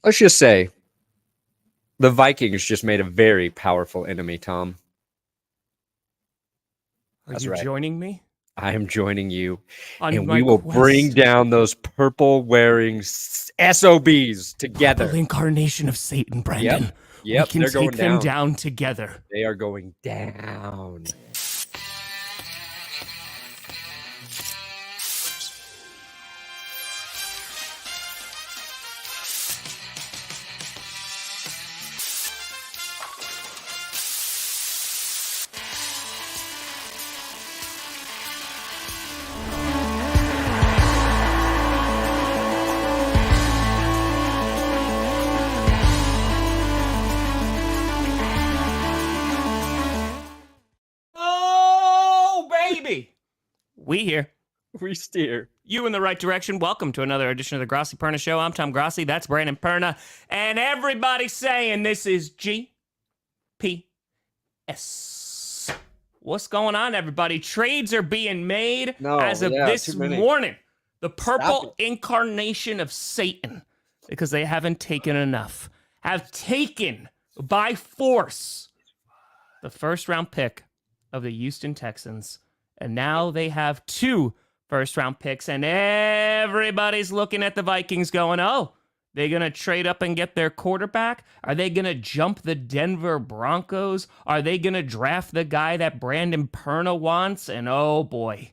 Let's just say the Vikings just made a very powerful enemy, Tom. Are you joining me? I am joining you, and we will bring down those purple-wearing SOBs together. Purple incarnation of Satan, Brandon. Yep, we can take them down together. They are going down. We here. We steer. You in the right direction. Welcome to another edition of the Grossi Perna Show. I'm Tom Grossi. That's Brandon Perna. And everybody's saying this is GPS. What's going on, everybody? Trades are being made as of this morning. The purple incarnation of Satan, because they haven't taken enough, have taken by force the first-round pick of the Houston Texans. And now they have 2 first-round picks, and everybody's looking at the Vikings going, oh, they're going to trade up and get their quarterback? Are they going to jump the Denver Broncos? Are they going to draft the guy that Brandon Perna wants? And oh, boy,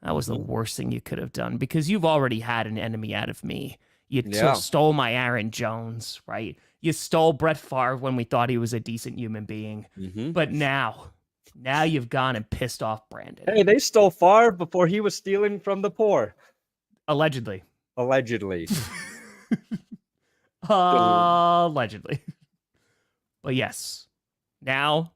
that was the worst thing you could have done, because you've already had an enemy out of me. You stole my Aaron Jones, right? You stole Brett Favre when we thought he was a decent human being. But now you've gone and pissed off Brandon. Hey, they stole Favre before he was stealing from the poor. Allegedly. Allegedly. Allegedly. But yes, now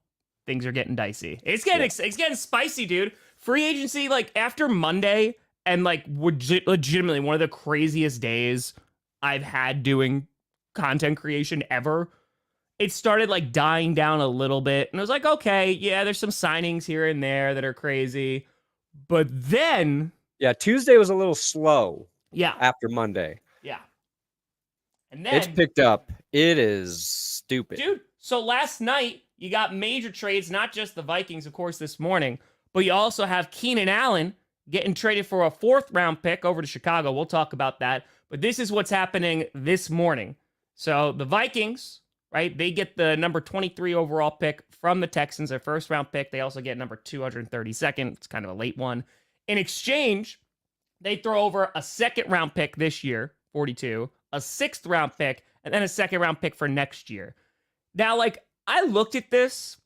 things are getting dicey. It's getting spicy, dude. Free agency, like after Monday, and like legitimately one of the craziest days I've had doing content creation ever. It started like dying down a little bit, and I was like, okay, yeah, there's some signings here and there that are crazy. But then Tuesday was a little slow. Yeah. After Monday. Yeah. And then it's picked up. It is stupid. Dude, so last night you got major trades, not just the Vikings, of course, this morning, but you also have Keenan Allen getting traded for a 4th-round pick over to Chicago. We'll talk about that. But this is what's happening this morning. So the Vikings, right, they get the number 23 overall pick from the Texans, their 1st-round pick. They also get number 232nd. It's kind of a late one. In exchange, they throw over a 2nd-round pick this year, 42, a 6th-round pick, and then a 2nd-round pick for next year. Now, like, I looked at this,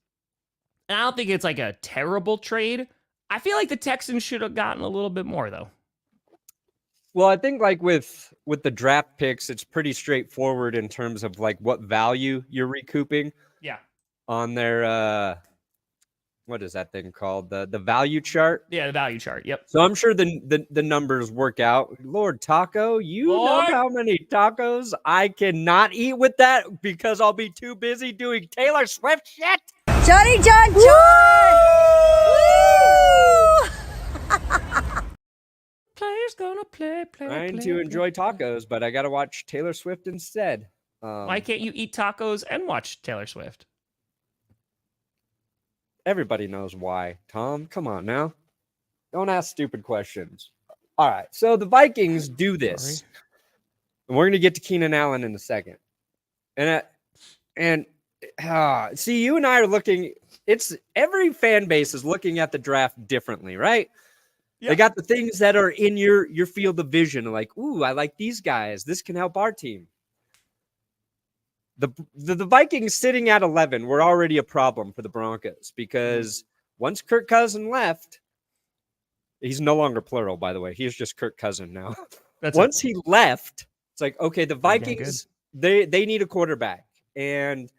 and I don't think it's like a terrible trade. I feel like the Texans should have gotten a little bit more, though. Well, I think like with the draft picks, it's pretty straightforward in terms of like what value you're recouping. Yeah. On their what is that thing called? The value chart? Yeah, the value chart. Yep. So I'm sure the numbers work out. Lord Taco, know how many tacos I cannot eat with that because I'll be too busy doing Taylor Swift shit. Johnny John John! Players gonna play. Trying to enjoy tacos, but I gotta watch Taylor Swift instead. Why can't you eat tacos and watch Taylor Swift? Everybody knows why, Tom. Come on now. Don't ask stupid questions. All right, so the Vikings do this. And we're going to get to Keenan Allen in a second. And see, you and I are looking, every fan base is looking at the draft differently, right? Yep. They got the things that are in your field of vision, like, ooh, I like these guys. This can help our team. The Vikings sitting at 11 were already a problem for the Broncos because once Kirk Cousins left, he's no longer plural, by the way. He's just Kirk Cousins now. Once he left, it's like, okay, the Vikings, they need a quarterback. And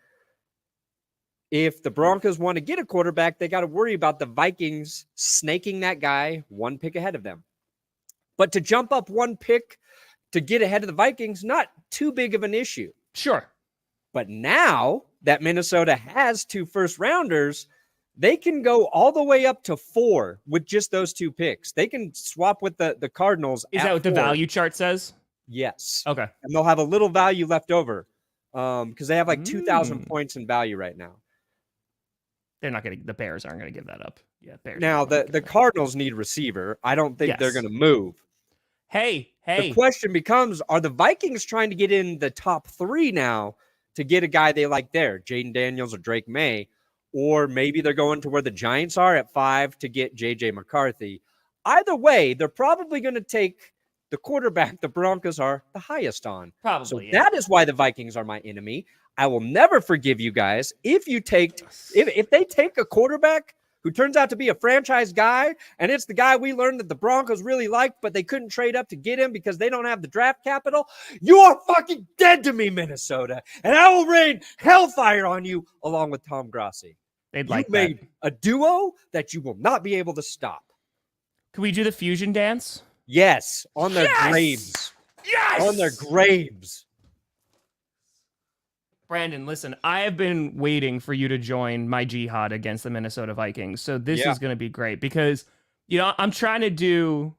if the Broncos want to get a quarterback, they got to worry about the Vikings snaking that guy 1 pick ahead of them. But to jump up 1 pick to get ahead of the Vikings, not too big of an issue. Sure. But now that Minnesota has 2 first-rounders, they can go all the way up to 4 with just those 2 picks. They can swap with the Cardinals. Is that what 4. The value chart says? Yes. Okay. And they'll have a little value left over because they have like 2,000 points in value right now. They're not going to. The Bears aren't going to give that up. Yeah, Bears. Now the Cardinals need a receiver. I don't think they're going to move. Hey. The question becomes: are the Vikings trying to get in the top 3 now to get a guy they like there, Jaden Daniels or Drake May, or maybe they're going to where the Giants are at 5 to get JJ McCarthy? Either way, they're probably going to take the quarterback the Broncos are the highest on. Probably. So that is why the Vikings are my enemy. I will never forgive you guys if they take a quarterback who turns out to be a franchise guy, and it's the guy we learned that the Broncos really liked, but they couldn't trade up to get him because they don't have the draft capital. You are fucking dead to me, Minnesota, and I will rain hellfire on you along with Tom Grossi. They'd like you made a duo that you will not be able to stop. Can we do the fusion dance? Yes, on their graves. Yes! On their graves. Brandon, listen, I have been waiting for you to join my jihad against the Minnesota Vikings. So this is going to be great because, I'm trying to do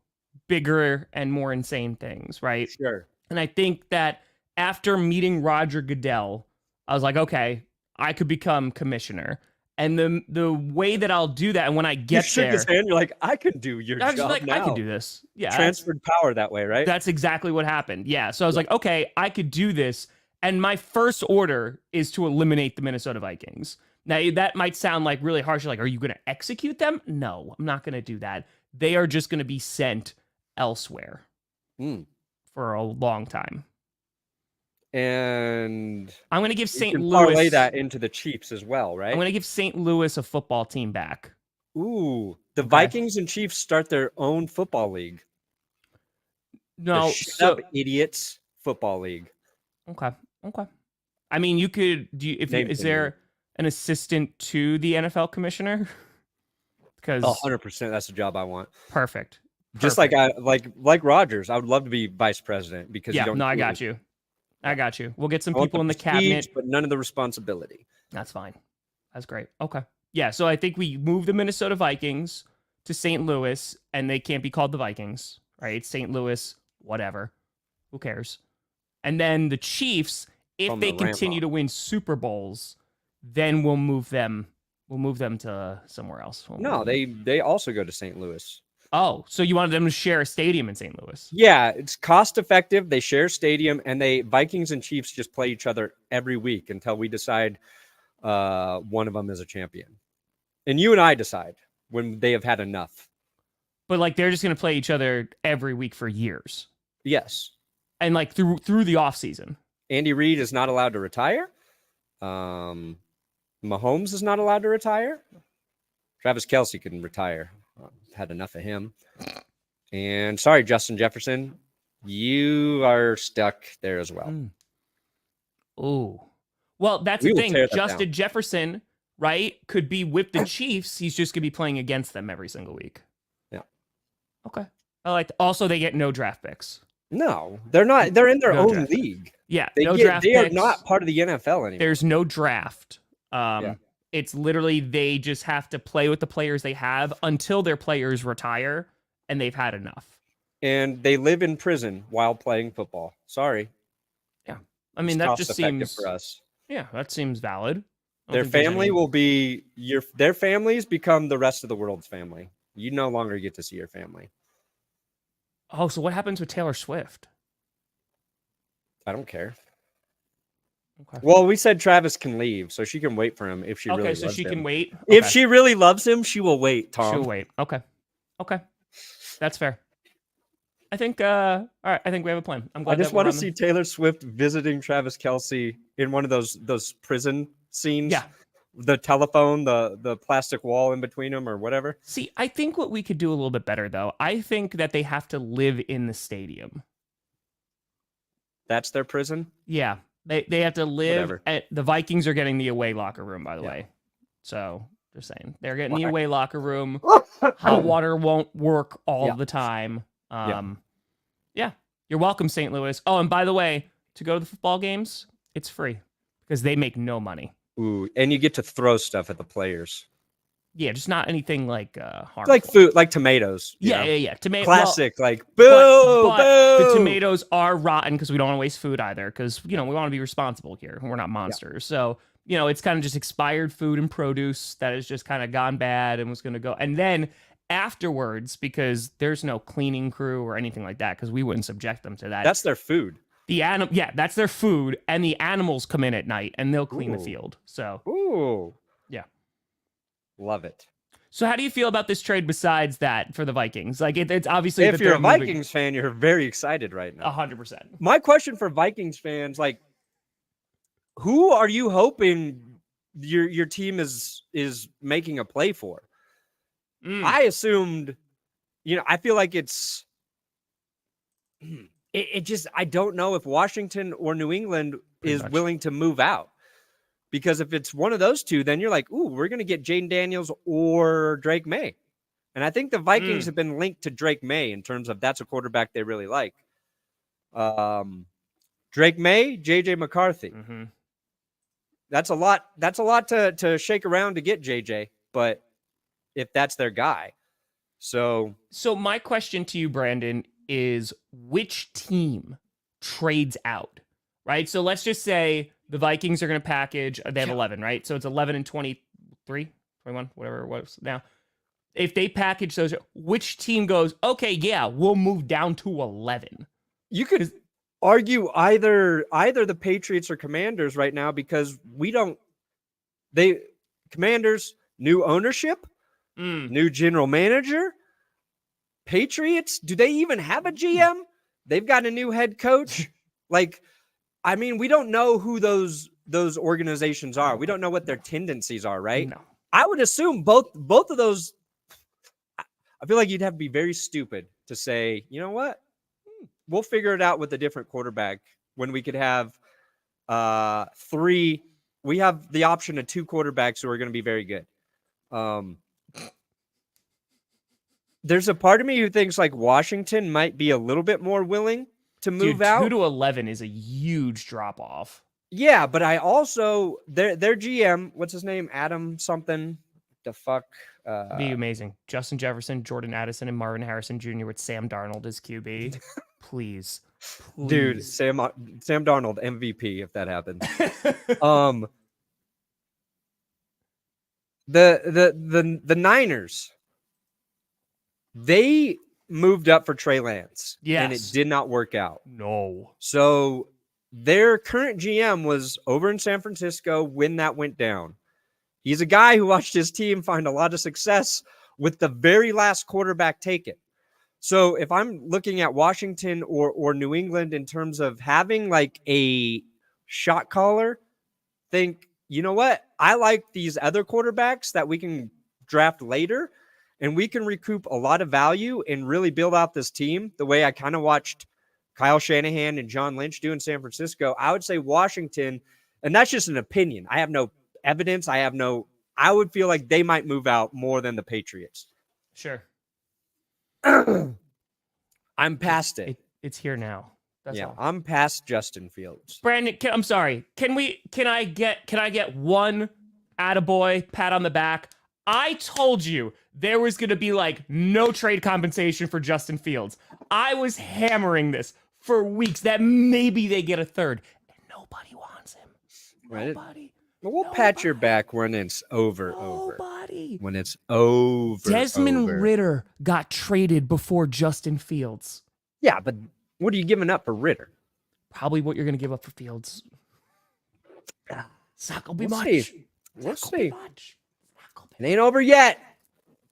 bigger and more insane things, right? Sure. And I think that after meeting Roger Goodell, I was like, okay, I could become commissioner. And the way that I'll do that, and when I get you shook his hand, you're like, I can do your job now. I can do this. Yeah, transferred power that way, right? That's exactly what happened. Yeah, so I was like, okay, I could do this. And my first order is to eliminate the Minnesota Vikings. Now, that might sound like really harsh. Like, are you going to execute them? No, I'm not going to do that. They are just going to be sent elsewhere for a long time. And I'm going to give St. Louis parlay that into the Chiefs as well, right? I'm going to give St. Louis a football team back. Ooh, the Vikings and Chiefs start their own football league. No, shut up, idiots football league. Okay. I mean, you could. Is there an assistant to the NFL commissioner? Because 100%, that's the job I want. Perfect. Just like Rodgers, I would love to be vice president because you don't. No, I got you. We'll get some people in the cabinet, but none of the responsibility. That's fine. That's great. Okay. Yeah. So I think we move the Minnesota Vikings to St. Louis, and they can't be called the Vikings, right? St. Louis, whatever. Who cares? And then the Chiefs, if they continue to win Super Bowls, then we'll move them. We'll move them to somewhere else. No, they also go to St. Louis. Oh, so you wanted them to share a stadium in St. Louis? Yeah, it's cost effective. They share stadium, and Vikings and Chiefs just play each other every week until we decide one of them is a champion. And you and I decide when they have had enough. But they're just going to play each other every week for years. Yes. And through the off season. Andy Reid is not allowed to retire. Mahomes is not allowed to retire. Travis Kelce can retire. Had enough of him. And sorry, Justin Jefferson, you are stuck there as well. Oh, well, that's the thing. Justin Jefferson, right, could be with the Chiefs. He's just gonna be playing against them every single week. Yeah. Okay. I like. Also, they get no draft picks. No, they're not. They're in their own league. Yeah, they are not part of the NFL anymore. There's no draft. It's literally they just have to play with the players they have until their players retire and they've had enough. And they live in prison while playing football. Sorry. Yeah, I mean that just seems for us. Yeah, that seems valid. Their family will be their families become the rest of the world's family. You no longer get to see your family. Oh, so what happens with Taylor Swift? I don't care. Okay. Well, we said Travis can leave, so she can wait for him if she really loves him. Okay, so she can wait? Okay. If she really loves him, she will wait, Tom. She'll wait. Okay. That's fair. I think, all right, I think we have a plan. I'm glad. I just want to see Taylor Swift visiting Travis Kelce in one of those prison scenes. Yeah. The telephone, the plastic wall in between them or whatever. See, I think what we could do a little bit better, though, I think that they have to live in the stadium. That's their prison? Yeah. They have to live at the Vikings are getting the away locker room, by the way. So just saying they're getting the away locker room. Hot water won't work all the time. Yeah. You're welcome, St. Louis. Oh, and by the way, to go to the football games, it's free because they make no money. Ooh, and you get to throw stuff at the players. Yeah, just not anything like harmful. Like food, like tomatoes. Yeah. Classic, well, like boo, but boo. The tomatoes are rotten because we don't want to waste food either. Because we want to be responsible here. We're not monsters. So it's kind of just expired food and produce that has just kind of gone bad and was going to go. And then afterwards, because there's no cleaning crew or anything like that, because we wouldn't subject them to that. That's their food. That's their food, and the animals come in at night and they'll clean the field. So, yeah. Love it. So how do you feel about this trade besides that for the Vikings? Like it's obviously if you're a Vikings fan, you're very excited right now. 100%. My question for Vikings fans, like, who are you hoping your team is making a play for? I assumed, I feel like it's just I don't know if Washington or New England is willing to move out. Because if it's one of those two, then you're like, ooh, we're going to get Jaden Daniels or Drake May. And I think the Vikings have been linked to Drake May in terms of that's a quarterback they really like. Drake May, JJ McCarthy. Mm-hmm. That's a lot. That's a lot to shake around to get JJ. But if that's their guy. So my question to you, Brandon, is which team trades out, right? So let's just say the Vikings are going to package, they have 11, right? So it's 11 and 23, 21, whatever it was now. If they package those, which team goes, okay, yeah, we'll move down to 11? You could argue either the Patriots or Commanders right now because Commanders, new ownership, new general manager. Patriots, do they even have a GM? They've got a new head coach. We don't know who those organizations are. We don't know what their tendencies are, right? No. I would assume both of those. I feel like you'd have to be very stupid to say, you know what? We'll figure it out with a different quarterback when we could have three. We have the option of two quarterbacks who are going to be very good. There's a part of me who thinks like Washington might be a little bit more willing to move out. 2 to 11 is a huge drop off. Yeah, but I also their GM, what's his name? Adam something. The fuck. Be amazing. Justin Jefferson, Jordan Addison, and Marvin Harrison Jr. with Sam Darnold as QB. Please. Dude, Sam Darnold MVP if that happens. The Niners, they moved up for Trey Lance. Yes. And it did not work out. No. So their current GM was over in San Francisco when that went down. He's a guy who watched his team find a lot of success with the very last quarterback taken. So if I'm looking at Washington or New England in terms of having like a shot caller, think, you know what? I like these other quarterbacks that we can draft later, and we can recoup a lot of value and really build out this team the way I kind of watched Kyle Shanahan and John Lynch do in San Francisco. I would say Washington, and that's just an opinion. I have no evidence. I would feel like they might move out more than the Patriots. Sure. I'm past it. It's here now. That's all. I'm past Justin Fields. Brandon, I'm sorry. Can I get one attaboy pat on the back? I told you there was going to be like no trade compensation for Justin Fields. I was hammering this for weeks that maybe they get a third, and nobody wants him. Right. Nobody. We'll pat your back when it's over. When it's over. Desmond Ridder got traded before Justin Fields. Yeah, but what are you giving up for Ridder? Probably what you're going to give up for Fields. It's not going to be much. We'll see. It ain't over yet.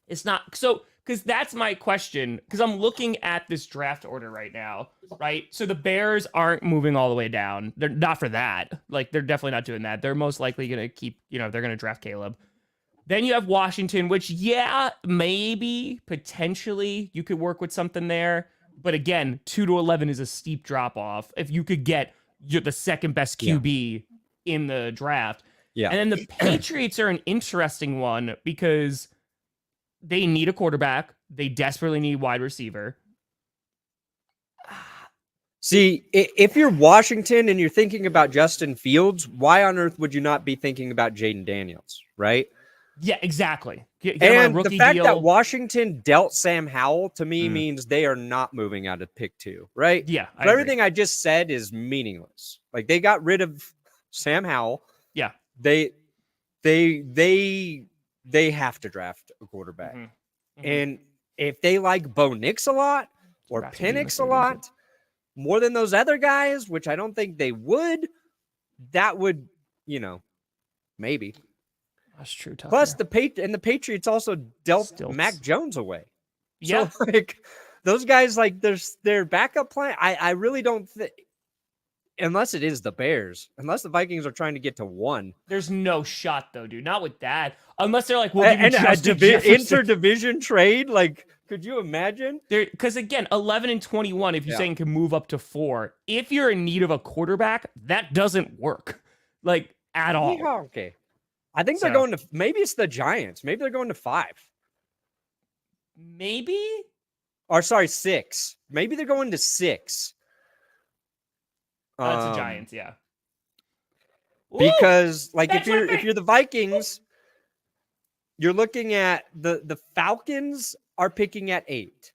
It's not. So, because that's my question. Because I'm looking at this draft order right now, right? So the Bears aren't moving all the way down. They're not for that. Like, they're definitely not doing that. They're most likely going to keep, they're going to draft Caleb. Then you have Washington, which, maybe, potentially, you could work with something there. But again, 2 to 11 is a steep drop off. If you could get the second best QB in the draft. Yeah. And then the Patriots are an interesting one because they need a quarterback. They desperately need wide receiver. See, if you're Washington and you're thinking about Justin Fields, why on earth would you not be thinking about Jaden Daniels, right? Yeah, exactly. And the fact that Washington dealt Sam Howell to me means they are not moving out of pick 2, right? Yeah. So everything I just said is meaningless. Like they got rid of Sam Howell. Yeah. They have to draft a quarterback. And if they like Bo Nix a lot or Penix a lot, more than those other guys, which I don't think they would, that would, maybe. That's true. Tucker. Plus, the Patriots also dealt Mac Jones away. Yeah. So, those guys, their backup plan. I really don't think, unless it is the Bears, unless the Vikings are trying to get to 1. There's no shot, though, dude. Not with that. Unless they're like, we'll give you inter-division trade. Could you imagine? Because again, 11 and 21. If you're saying can move up to 4, if you're in need of a quarterback, that doesn't work, at all. Yeah, okay. I think they're going to. Maybe it's the Giants. Maybe they're going to 5. Maybe. Or sorry, 6. Maybe they're going to 6. That's the Giants, yeah. Because if you're the Vikings, you're looking at the Falcons are picking at 8.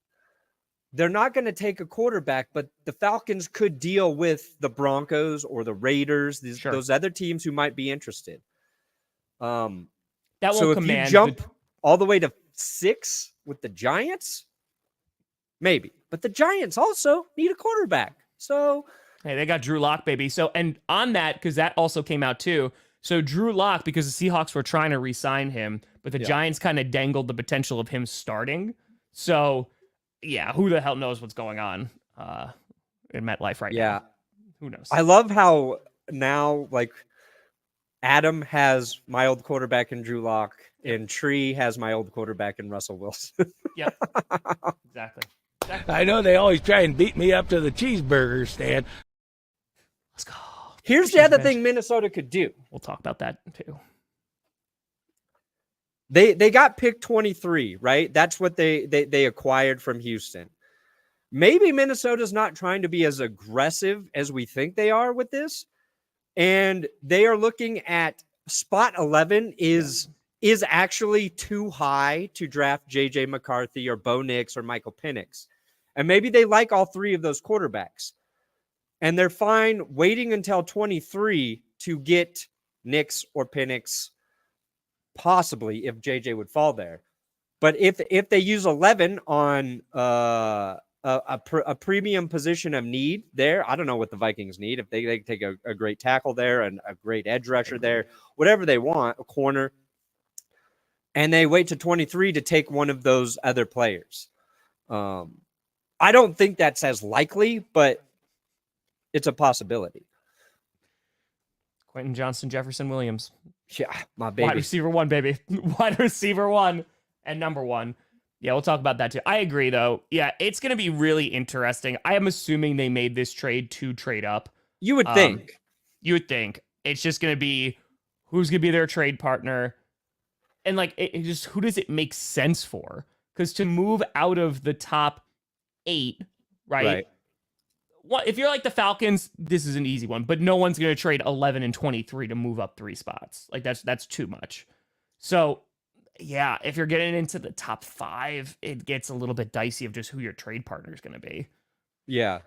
They're not going to take a quarterback, but the Falcons could deal with the Broncos or the Raiders, those other teams who might be interested. That will so if command you jump all the way to 6 with the Giants, maybe. But the Giants also need a quarterback. So hey, they got Drew Lock, baby. So, and on that, because that also came out too. So Drew Lock, because the Seahawks were trying to re-sign him, but the Giants kind of dangled the potential of him starting. So, yeah, who the hell knows what's going on in MetLife right now? Who knows? I love how now, Adam has my old quarterback in Drew Lock, and Tree has my old quarterback in Russell Wilson. Yep. Exactly. I know they always try and beat me up to the cheeseburger stand. Let's go. Here's the other thing Minnesota could do. We'll talk about that too. They got pick 23, right? That's what they acquired from Houston. Maybe Minnesota's not trying to be as aggressive as we think they are with this. And they are looking at spot 11 is actually too high to draft JJ McCarthy or Bo Nix or Michael Penix. And maybe they like all 3 of those quarterbacks. And they're fine waiting until 23 to get Nix or Penix, possibly if JJ would fall there. But if they use 11 on a premium position of need there, I don't know what the Vikings need. If they take a great tackle there and a great edge rusher there, whatever they want, a corner, and they wait to 23 to take one of those other players. I don't think that's as likely, but it's a possibility. Quentin Johnston, Jefferson Williams. Yeah, my baby. Wide receiver 1, baby. Wide receiver 1 and number 1. Yeah, we'll talk about that too. I agree, though. Yeah, it's going to be really interesting. I am assuming they made this trade to trade up. You would think. You would think. It's just going to be who's going to be their trade partner. And just who does it make sense for? Because to move out of the top 8, right? If you're like the Falcons, this is an easy one, but no one's going to trade 11 and 23 to move up 3 spots. That's too much. So, yeah, if you're getting into the top 5, it gets a little bit dicey of just who your trade partner is going to be. Yeah.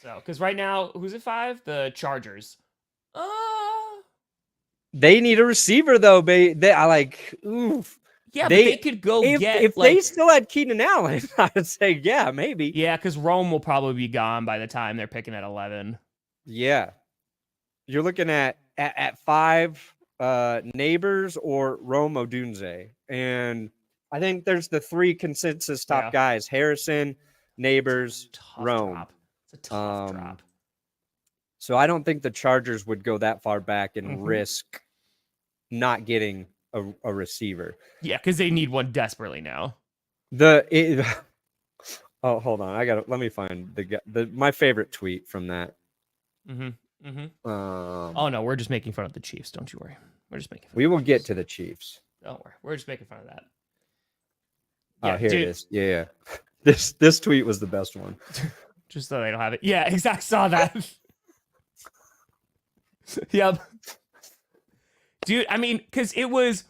So, because right now, who's at 5? The Chargers. They need a receiver, though. Oof. Yeah, they could go if they still had Keenan Allen, I would say, yeah, maybe. Yeah, because Rome will probably be gone by the time they're picking at 11. Yeah. You're looking at 5 Neighbors or Rome Odunze. And I think there's the 3 consensus top guys: Harrison, Neighbors, Rome. Drop. It's a tough drop. So I don't think the Chargers would go that far back and risk not getting a receiver. Yeah, because they need one desperately now. Oh, hold on. Let me find my favorite tweet from that. Oh no, we're just making fun of the Chiefs. Don't you worry. We're just making fun. We will get to the Chiefs. Don't worry. We're just making fun of that. Yeah, here it is. Yeah. This tweet was the best one. Just so they don't have it. Yeah, exactly. Saw that. Yep. Dude, I mean, because it was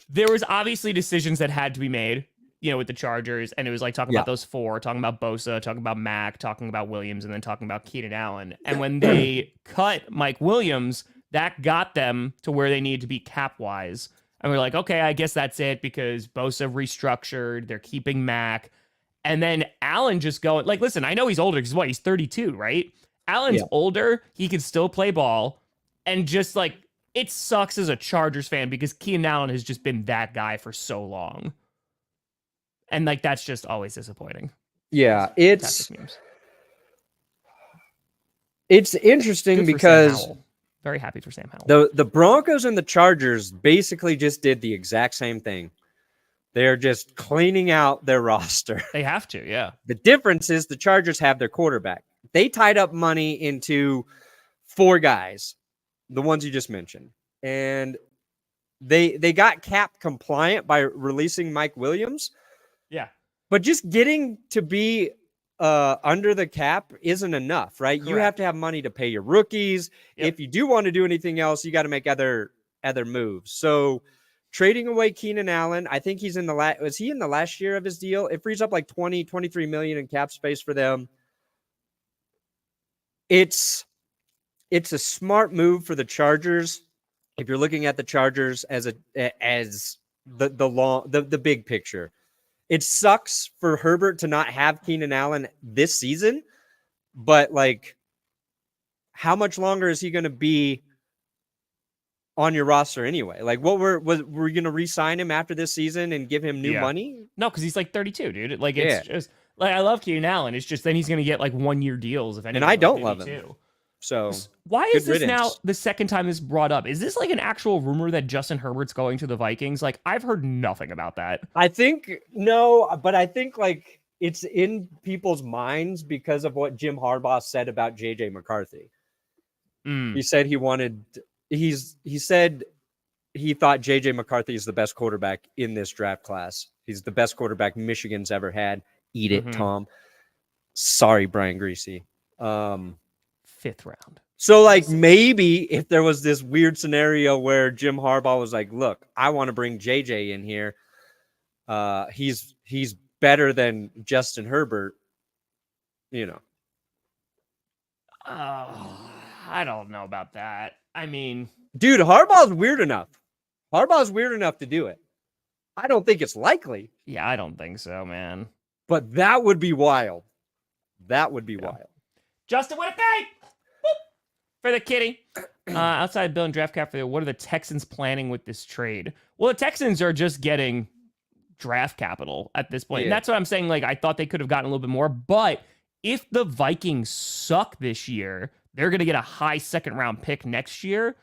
there was obviously decisions that had to be made, with the Chargers, and it was like talking about those four, talking about Bosa, talking about Mack, talking about Williams, and then talking about Keenan Allen. And when they cut Mike Williams, that got them to where they needed to be cap-wise. And we're like, okay, I guess that's it because Bosa restructured, they're keeping Mack. And then Allen just going, like, listen, I know he's older because he's 32, right? Allen's older, he can still play ball, and just like, it sucks as a Chargers fan because Keenan Allen has just been that guy for so long. And like, that's just always disappointing. Yeah, it's interesting because very happy for Sam Howell. The Broncos and the Chargers basically just did the exact same thing. They're just cleaning out their roster. They have to, yeah. The difference is the Chargers have their quarterback. They tied up money into 4 guys, the ones you just mentioned. And they got cap compliant by releasing Mike Williams. Yeah. But just getting to be under the cap isn't enough, right? Correct. You have to have money to pay your rookies. Yep. If you do want to do anything else, you got to make other moves. So trading away Keenan Allen, I think he's in was he in the last year of his deal? It frees up like 23 million in cap space for them. It's a smart move for the Chargers. If you're looking at the Chargers as the big picture. It sucks for Herbert to not have Keenan Allen this season, but like, how much longer is he going to be on your roster anyway? Like, we're going to re-sign him after this season and give him new money? No, because he's like 32, dude. Like, it's just like, I love Keenan Allen. It's just then he's going to get like 1-year deals if anything. And I don't love him. So why is this now the second time this brought up? Is this like an actual rumor that Justin Herbert's going to the Vikings? Like, I've heard nothing about that. I think no, but I think like it's in people's minds because of what Jim Harbaugh said about JJ McCarthy. He said he said he thought JJ McCarthy is the best quarterback in this draft class. He's the best quarterback Michigan's ever had. Eat it, Tom. Sorry, Brian Grossi. 5th round. So like, maybe if there was this weird scenario where Jim Harbaugh was like, look, I want to bring JJ in here. He's better than Justin Herbert, Oh, I don't know about that. I mean, dude, Harbaugh's weird enough. Harbaugh's weird enough to do it. I don't think it's likely. Yeah, I don't think so, man. But that would be wild. That would be wild. Justin, what a day! For the kitty. Outside Bill and draft cap for what are the Texans planning with this trade? Well, the Texans are just getting draft capital at this point. And that's what I'm saying. Like, I thought they could have gotten a little bit more. But if the Vikings suck this year, they're going to get a high 2nd-round pick next year.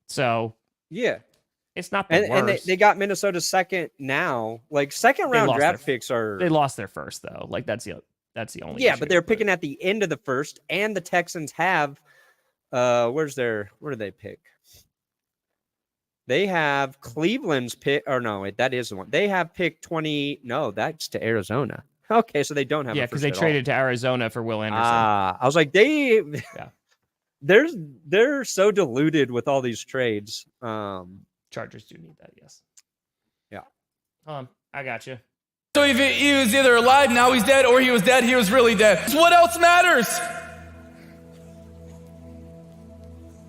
So, it's not the worst. And they got Minnesota's 2nd now. Like, 2nd-round draft picks are... They lost their 1st, though. Like, that's the only issue. But they're picking at the end of the 1st, and the Texans have... where do they pick? They have Cleveland's pick, or no, wait, that is the one. They have pick 20. No, that's to Arizona. Okay, so they don't have. Yeah, because they traded to Arizona for Will Anderson. I was like, they're so diluted with all these trades. Chargers do need that, yes. Yeah. I got you. So if he was either alive, now he's dead, or he was dead, he was really dead. What else matters?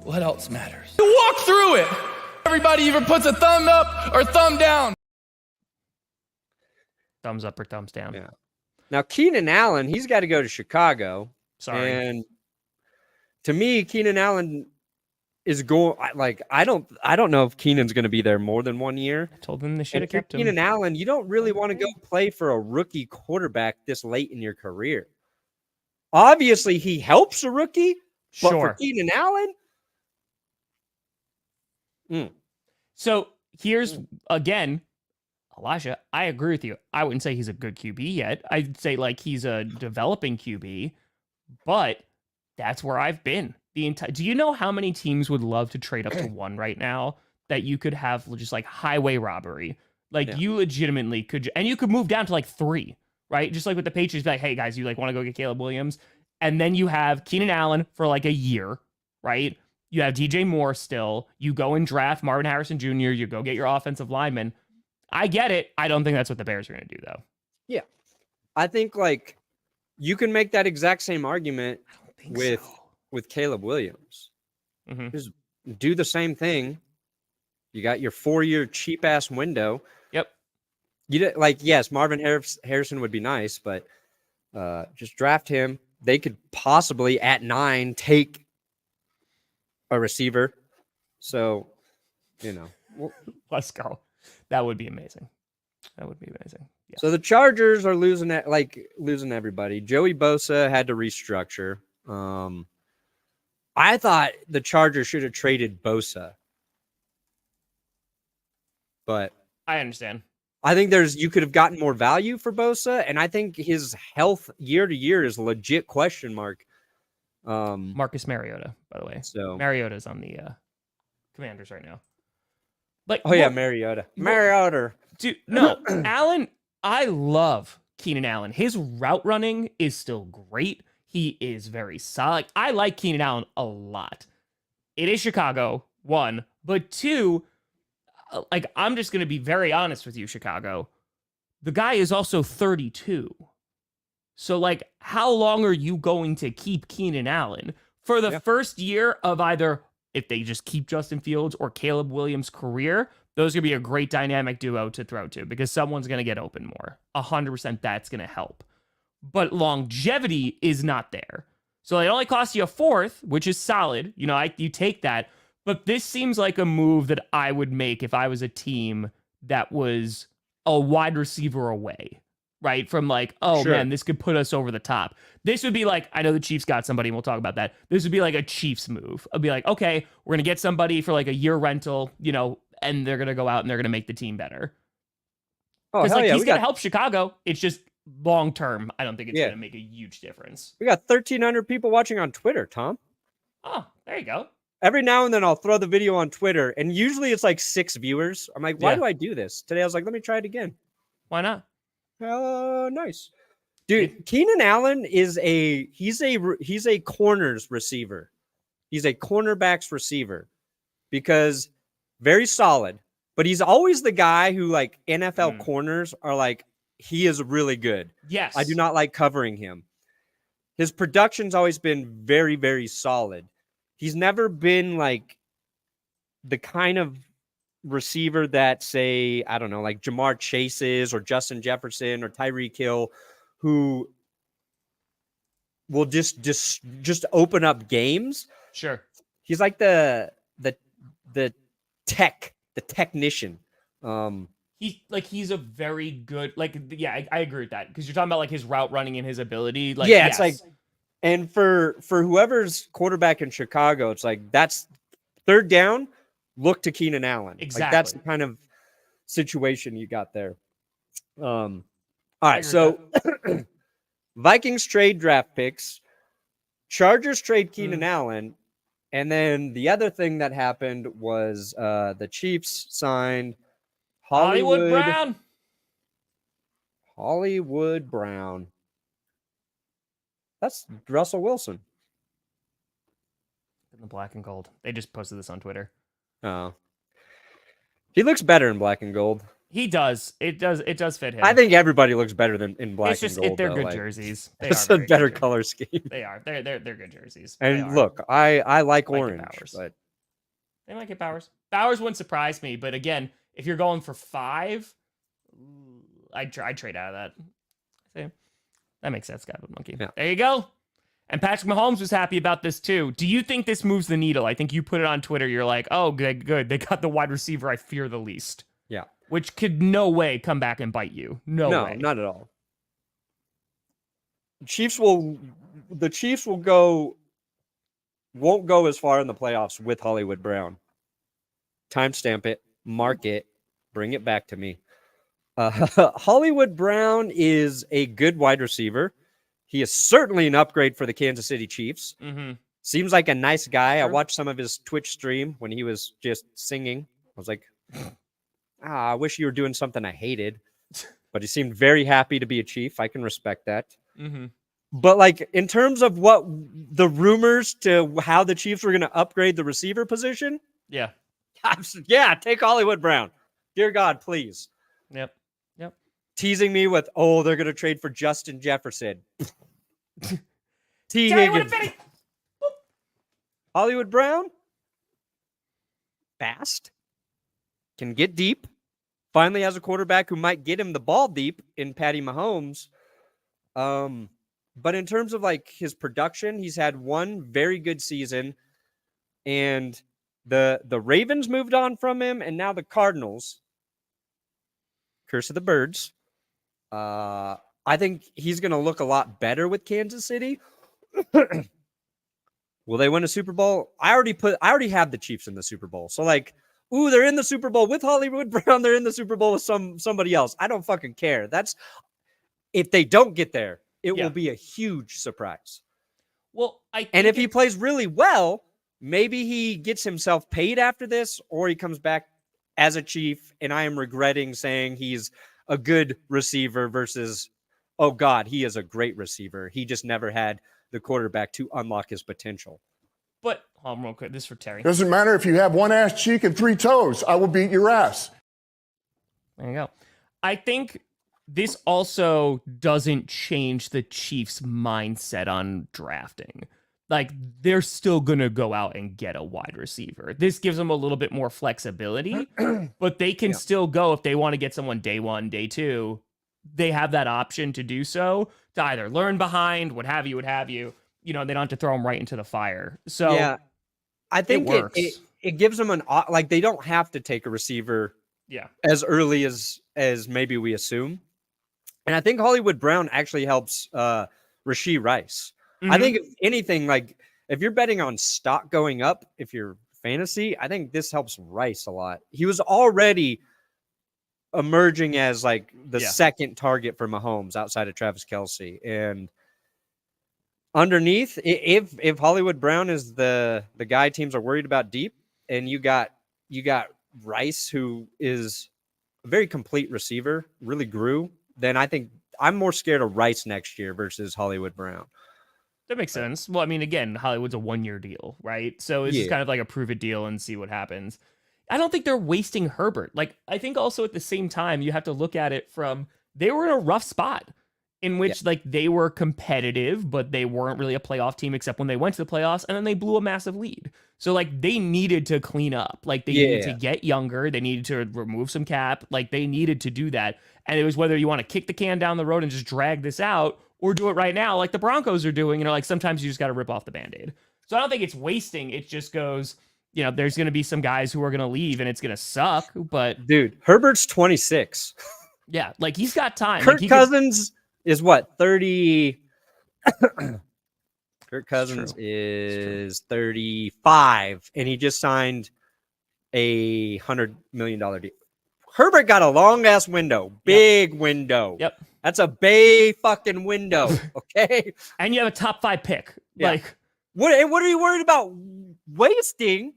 What else matters? You walk through it. Everybody either puts a thumb up or thumb down. Thumbs up or thumbs down. Yeah. Now, Keenan Allen, he's got to go to Chicago. Sorry. And to me, Keenan Allen is going, like, I don't know if Keenan's going to be there more than 1 year. I told them they should have kept him. Keenan Allen, you don't really want to go play for a rookie quarterback this late in your career. Obviously, he helps a rookie, but for Keenan Allen, So here's, again, Elijah, I agree with you. I wouldn't say he's a good QB yet. I'd say like he's a developing QB, but that's where I've been. Do you know how many teams would love to trade up to 1 right now that you could have just like highway robbery? Like you legitimately could, and you could move down to like 3, right? Just like with the Patriots, be like, hey guys, you like want to go get Caleb Williams? And then you have Keenan Allen for like a year, right? You have DJ Moore still. You go and draft Marvin Harrison Jr. You go get your offensive lineman. I get it. I don't think that's what the Bears are going to do, though. Yeah. I think, like, you can make that exact same argument with Caleb Williams. Mm-hmm. Just do the same thing. You got your 4-year cheap-ass window. Yep. Yes, Marvin Harrison would be nice, but just draft him. They could possibly, at 9, take a receiver. So, let's go. That would be amazing. Yeah. So the Chargers are losing everybody. Joey Bosa had to restructure. I thought the Chargers should have traded Bosa, but I understand. I think you could have gotten more value for Bosa, and I think his health year to year is a legit question mark. Marcus Mariota, by the way. So Mariota's on the Commanders right now. Like, Mariota. Dude, no, Allen. I love Keenan Allen. His route running is still great. He is very solid. I like Keenan Allen a lot. It is Chicago, 1, but 2. Like, I'm just going to be very honest with you, Chicago. The guy is also 32. So, like, how long are you going to keep Keenan Allen? For the first year of either, if they just keep Justin Fields or Caleb Williams' career, those are going to be a great dynamic duo to throw to because someone's going to get open more. 100% that's going to help. But longevity is not there. So it only costs you a 4th, which is solid. You take that. But this seems like a move that I would make if I was a team that was a wide receiver away, right? From like, man, this could put us over the top. This would be like, I know the Chiefs got somebody, and we'll talk about that. This would be like a Chiefs move. I'd be like, okay, we're going to get somebody for like a year rental, and they're going to go out and they're going to make the team better. Because he's going to help Chicago. It's just long term. I don't think it's going to make a huge difference. We got 1,300 people watching on Twitter, Tom. Oh, there you go. Every now and then I'll throw the video on Twitter, and usually it's like 6 viewers. I'm like, why do I do this? Today I was like, let me try it again. Why not? Nice. Dude, Keenan Allen he's a corners receiver. He's a cornerbacks receiver because very solid, but he's always the guy who like NFL corners are like, he is really good. Yes. I do not like covering him. His production's always been very, very solid. He's never been like the kind of receiver that, say, I don't know, like Jamar Chase is or Justin Jefferson or Tyreek Hill, who will just open up games. Sure. He's like the technician. He's a very good, I agree with that because you're talking about like his route running and his ability. It's like, and for whoever's quarterback in Chicago, it's like that's third down. Look to Keenan Allen. Exactly. Like, that's the kind of situation you got there. All right, so Vikings trade draft picks, Chargers trade Keenan Allen, and then the other thing that happened was the Chiefs signed Hollywood Brown. That's Russell Wilson. In the black and gold. They just posted this on Twitter. Oh. He looks better in black and gold. He does. It does fit him. I think everybody looks better than in black and gold. They're good jerseys. It's a better color scheme. They are. They're good jerseys. And look, I like orange, but they might get Bowers. Bowers wouldn't surprise me, but again, if you're going for 5, I'd trade out of that. See? That makes sense, Scott Monkey. Yeah. There you go. And Patrick Mahomes was happy about this too. Do you think this moves the needle? I think you put it on Twitter. You're like, oh, good. They got the wide receiver I fear the least. Yeah. Which could no way come back and bite you. No way. Not at all. The Chiefs won't go as far in the playoffs with Hollywood Brown. Timestamp it, mark it, bring it back to me. Hollywood Brown is a good wide receiver. He is certainly an upgrade for the Kansas City Chiefs. Mm-hmm. Seems like a nice guy. Sure. I watched some of his Twitch stream when he was just singing. I was like, I wish you were doing something I hated. But he seemed very happy to be a Chief. I can respect that. Mm-hmm. But like in terms of what the rumors to how the Chiefs were going to upgrade the receiver position, yeah, take Hollywood Brown. Dear God, please. Yep. Teasing me with, they're going to trade for Justin Jefferson. T. Johnny, Higgins. Hollywood Brown. Fast. Can get deep. Finally has a quarterback who might get him the ball deep in Patty Mahomes. But in terms of like his production, he's had one very good season. And the Ravens moved on from him, and now the Cardinals. Curse of the Birds. I think he's going to look a lot better with Kansas City. Will they win a Super Bowl? I already have the Chiefs in the Super Bowl. So like, they're in the Super Bowl with Hollywood Brown. They're in the Super Bowl with somebody else. I don't fucking care. If they don't get there, it will be a huge surprise. Well, and if he plays really well, maybe he gets himself paid after this, or he comes back as a Chief, and I am regretting saying he's a good receiver versus, oh God, he is a great receiver. He just never had the quarterback to unlock his potential. But, hold on real quick, this is for Terry. Doesn't matter if you have one ass cheek and 3 toes. I will beat your ass. There you go. I think this also doesn't change the Chiefs' mindset on drafting. Like, they're still going to go out and get a wide receiver. This gives them a little bit more flexibility, but they can still go if they want to get someone day 1, day 2. They have that option to do so, to either learn behind, what have you. They don't have to throw them right into the fire. So, yeah, I think it gives them they don't have to take a receiver as early as maybe we assume. And I think Hollywood Brown actually helps Rashee Rice. Mm-hmm. I think if anything, like if you're betting on stock going up, if you're fantasy, I think this helps Rice a lot. He was already emerging as like the second target for Mahomes outside of Travis Kelce. And underneath, if Hollywood Brown is the guy teams are worried about deep, and you got Rice, who is a very complete receiver, really grew, then I think I'm more scared of Rice next year versus Hollywood Brown. That makes sense. Well, I mean, again, Hollywood's a 1-year deal, right? So it's just kind of like a prove it deal and see what happens. I don't think they're wasting Herbert. Like, I think also at the same time, you have to look at it from, they were in a rough spot in which like they were competitive, but they weren't really a playoff team except when they went to the playoffs, and then they blew a massive lead. So like they needed to clean up. Like they needed to get younger. They needed to remove some cap. Like they needed to do that. And it was whether you want to kick the can down the road and just drag this out, or do it right now like the Broncos are doing. Like sometimes you just got to rip off the Band-Aid. So I don't think it's wasting. It just goes, there's going to be some guys who are going to leave and it's going to suck. But dude, Herbert's 26. Yeah, like he's got time. Kirk Cousins is what, 30? Kirk Cousins is 35, and he just signed a $100 million deal. Herbert got a long-ass window. Big window. Yep. That's a bay fucking window, okay? And you have a top 5 pick. Yeah. Like, what are you worried about wasting?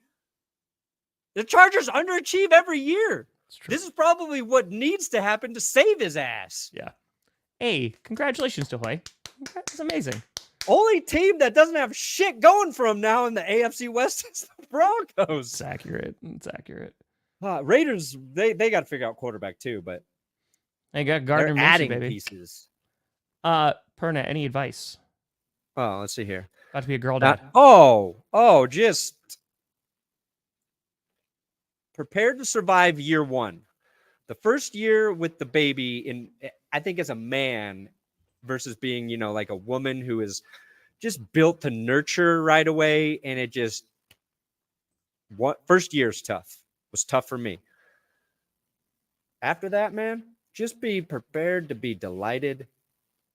The Chargers underachieve every year. This is probably what needs to happen to save his ass. Yeah. Hey, congratulations to Hoy. That's amazing. Only team that doesn't have shit going for him now in the AFC West is the Broncos. It's accurate. Raiders, they got to figure out quarterback too, but they got Gardner Minshew, adding baby. Pieces. Perna, any advice? Oh, let's see here. About to be a girl dad. Just prepared to survive year 1. The first year with the baby, I think as a man versus being, like a woman who is just built to nurture right away. And it just, first year is tough. It was tough for me. After that, man, just be prepared to be delighted,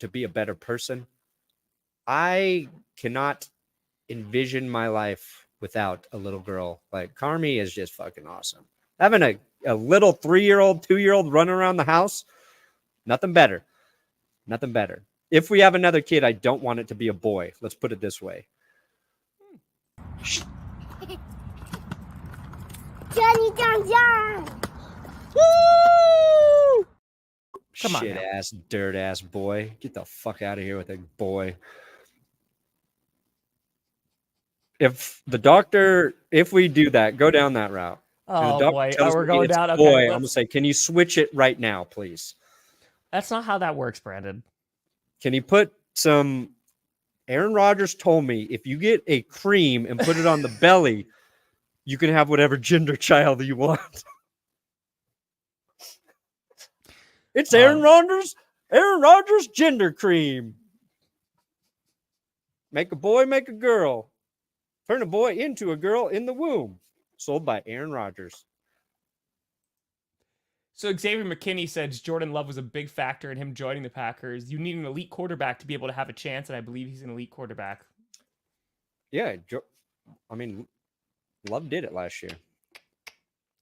to be a better person. I cannot envision my life without a little girl. Like, Carmi is just fucking awesome. Having a little 3-year-old, 2-year-old running around the house, nothing better. Nothing better. If we have another kid, I don't want it to be a boy. Let's put it this way. Johnny John. Woo! Come on, shit ass, dirt ass boy. Get the fuck out of here with a boy. If we do that, go down that route, Oh boy, we're going down. Okay, boy, I'm gonna say, can you switch it right now, please? That's not how that works, Brandon. Can you put some? Aaron Rodgers told me if you get a cream and put it on the belly, you can have whatever gender child you want. It's Aaron Rodgers. Aaron Rodgers gender cream. Make a boy, make a girl. Turn a boy into a girl in the womb. Sold by Aaron Rodgers. So Xavier McKinney says Jordan Love was a big factor in him joining the Packers. You need an elite quarterback to be able to have a chance, and I believe he's an elite quarterback. Yeah, I mean, Love did it last year.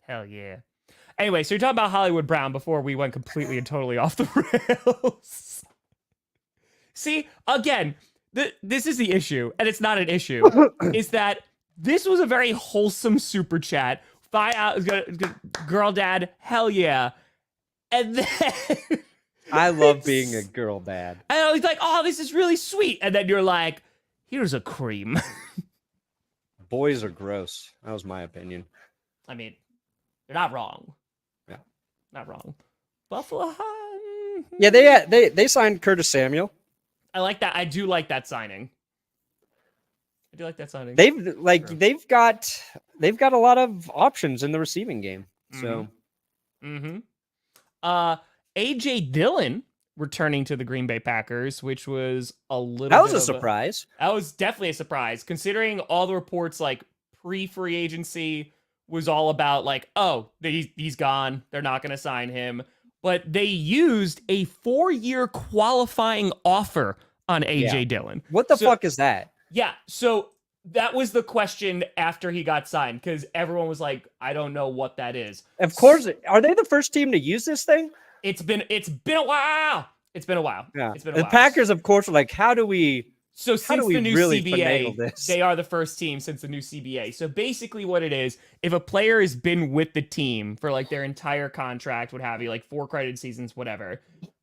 Hell yeah. Anyway, so you're talking about Hollywood Brown before we went completely and totally off the rails. See, again, this is the issue, and it's not an issue, is that this was a very wholesome super chat. Girl dad, hell yeah. And then... I love being a girl dad. And I was like, oh, this is really sweet. And then you're like, here's a cream. Boys are gross. That was my opinion. I mean, you're not wrong. Yeah. Not wrong. Buffalo. Yeah, they signed Curtis Samuel. I like that. I do like that signing. I do like that signing. They've got a lot of options in the receiving game. So AJ Dillon returning to the Green Bay Packers, which was a little That was a surprise. That was definitely a surprise, considering all the reports like pre-free agency was all about like, oh, he's gone. They're not going to sign him. But they used a 4-year qualifying offer on AJ Dillon. What the fuck is that? Yeah, so that was the question after he got signed, because everyone was like, I don't know what that is. Of course, are they the first team to use this thing? It's been a while. It's been a while. Yeah. It's been a while. The Packers, of course, are like, how do we since the new really CBA, they are the first team since the new CBA. So basically what it is, if a player has been with the team for like their entire contract, what have you, like 4 credited seasons, whatever,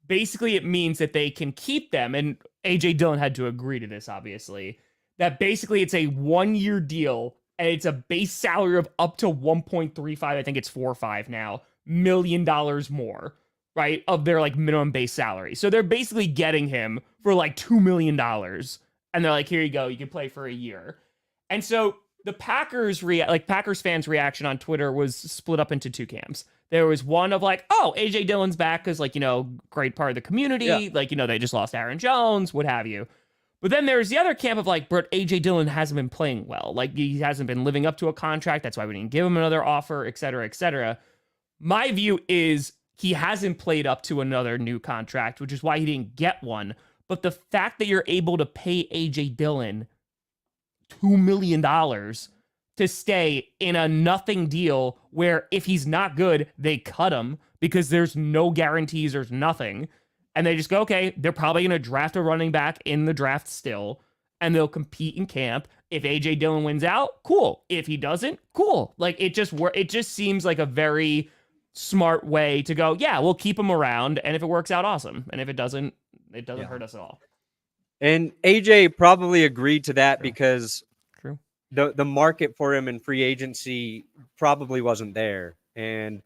basically it means that they can keep them. And AJ Dillon had to agree to this, obviously, that basically it's a 1-year deal and it's a base salary of up to 1.35. I think it's 4 or 5 now, $1 million more, right? Of their like minimum base salary. So they're basically getting him for like $2 million. And they're like, here you go. You can play for a year. And so the Packers fans' reaction on Twitter was split up into 2 camps. There was one of like, oh, AJ Dillon's back because like, great part of the community. Yeah. Like, they just lost Aaron Jones, what have you. But then there's the other camp of like, but AJ Dillon hasn't been playing well. Like he hasn't been living up to a contract. That's why we didn't give him another offer, et cetera, et cetera. My view is he hasn't played up to another new contract, which is why he didn't get one. But the fact that you're able to pay AJ Dillon $2 million to stay in a nothing deal where if he's not good, they cut him because there's no guarantees, there's nothing. And they just go, okay, they're probably going to draft a running back in the draft still, and they'll compete in camp. If AJ Dillon wins out, cool. If he doesn't, cool. Like it just seems like a very smart way to go, yeah, we'll keep him around, and if it works out, awesome. And if it doesn't hurt us at all. And AJ probably agreed to that because the market for him in free agency probably wasn't there. And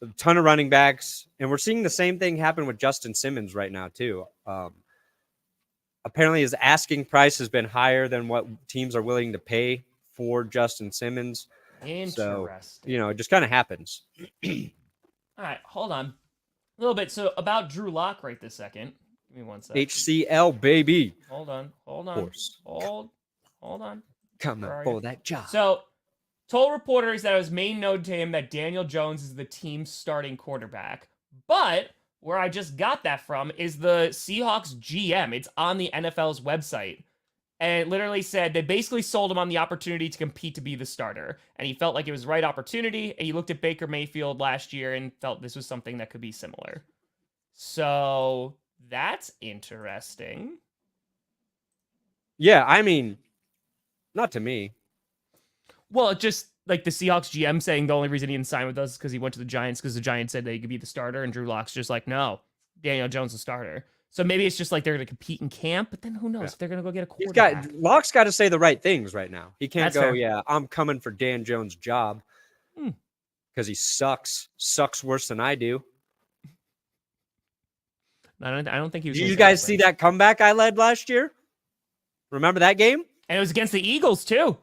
a ton of running backs, and we're seeing the same thing happen with Justin Simmons right now too. Apparently his asking price has been higher than what teams are willing to pay for Justin Simmons. Interesting. So, it just kind of happens. All right, hold on a little bit. So about Drew Lock right this second. Give me 1 second. HCL, baby. Hold on. Hold on. Coming for that job. So told reporters that it was made known to him that Daniel Jones is the team's starting quarterback. But where I just got that from is the Seahawks GM. It's on the NFL's website. And it literally said they basically sold him on the opportunity to compete to be the starter. And he felt like it was the right opportunity. And he looked at Baker Mayfield last year and felt this was something that could be similar. So that's interesting. Yeah, I mean, not to me. Well, just like the Seahawks GM saying the only reason he didn't sign with us is because he went to the Giants because the Giants said that he could be the starter, and Drew Lock's just like, no, Daniel Jones the starter. So maybe it's just like they're going to compete in camp, but then who knows if they're going to go get a quarterback. Locke's got to say the right things right now. He can't That's fair. yeah, I'm coming for Dan Jones' job. because he sucks worse than I do. I don't think he was. Did you guys see that comeback I led last year? Remember that game? And it was against the Eagles too.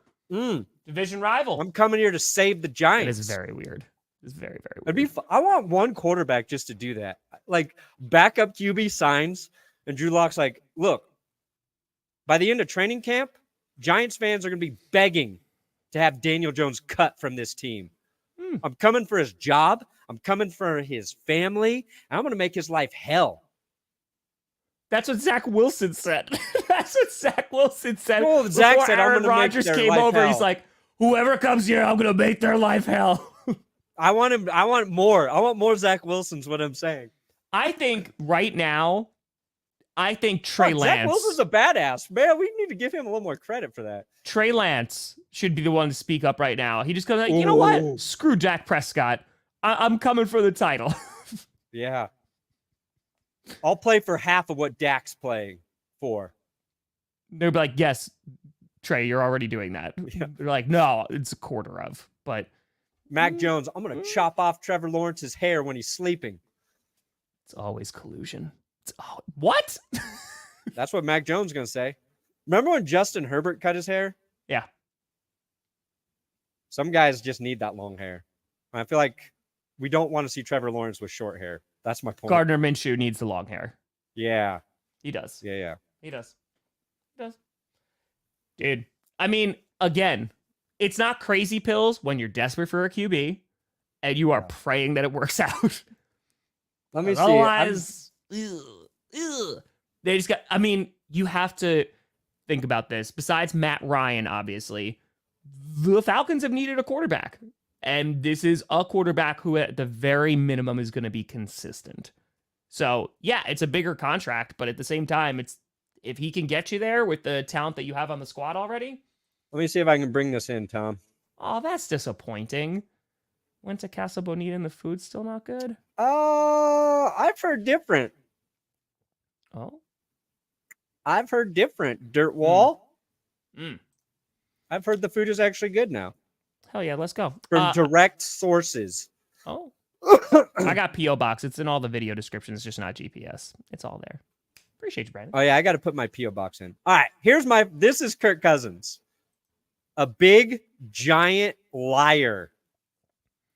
Division rival. I'm coming here to save the Giants. It is very weird. It's very, very weird. I want one quarterback just to do that. Like, backup QB signs, and Drew Lock's like, look, by the end of training camp, Giants fans are going to be begging to have Daniel Jones cut from this team. I'm coming for his job. I'm coming for his family. And I'm going to make his life hell. That's what Zach Wilson said. That's what Zach Wilson said. Well, Zach said, Aaron Rodgers came over, he's like, whoever comes here, I'm going to make their life hell. I want more. I want more Zach Wilson's what I'm saying. I think right now, Trey Lance. Zach Wilson's a badass. Man, we need to give him a little more credit for that. Trey Lance should be the one to speak up right now. He just goes like, you know what? Screw Dak Prescott. I'm coming for the title. Yeah. I'll play for half of what Dak's playing for. They'll be like, yes, Trey, you're already doing that. Yeah. They're like, no, it's a quarter of. But Mac Jones, I'm going to chop off Trevor Lawrence's hair when he's sleeping. It's always collusion. What? That's what Mac Jones is going to say. Remember when Justin Herbert cut his hair? Yeah. Some guys just need that long hair. I feel like we don't want to see Trevor Lawrence with short hair. That's my point. Gardner Minshew needs the long hair. Yeah. He does. Yeah. He does. Dude, I mean, again, it's not crazy pills when you're desperate for a QB and you are praying that it works out. Let me see. Otherwise, they just got, I mean, you have to think about this. Besides Matt Ryan, obviously, the Falcons have needed a quarterback. And this is a quarterback who at the very minimum is going to be consistent. So, yeah, it's a bigger contract, but at the same time, it's if he can get you there with the talent that you have on the squad already. Let me see if I can bring this in, Tom. Oh, that's disappointing. Went to Casa Bonita and the food's still not good? I've heard different. Oh? I've heard different. Dirt Wall? I've heard the food is actually good now. Hell yeah, let's go. From direct sources. Oh. I got P.O. Box. It's in all the video descriptions, just not GPS. It's all there. Appreciate you, Brandon. Oh, yeah, I got to put my P.O. Box in. All right, this is Kirk Cousins. A big, giant liar.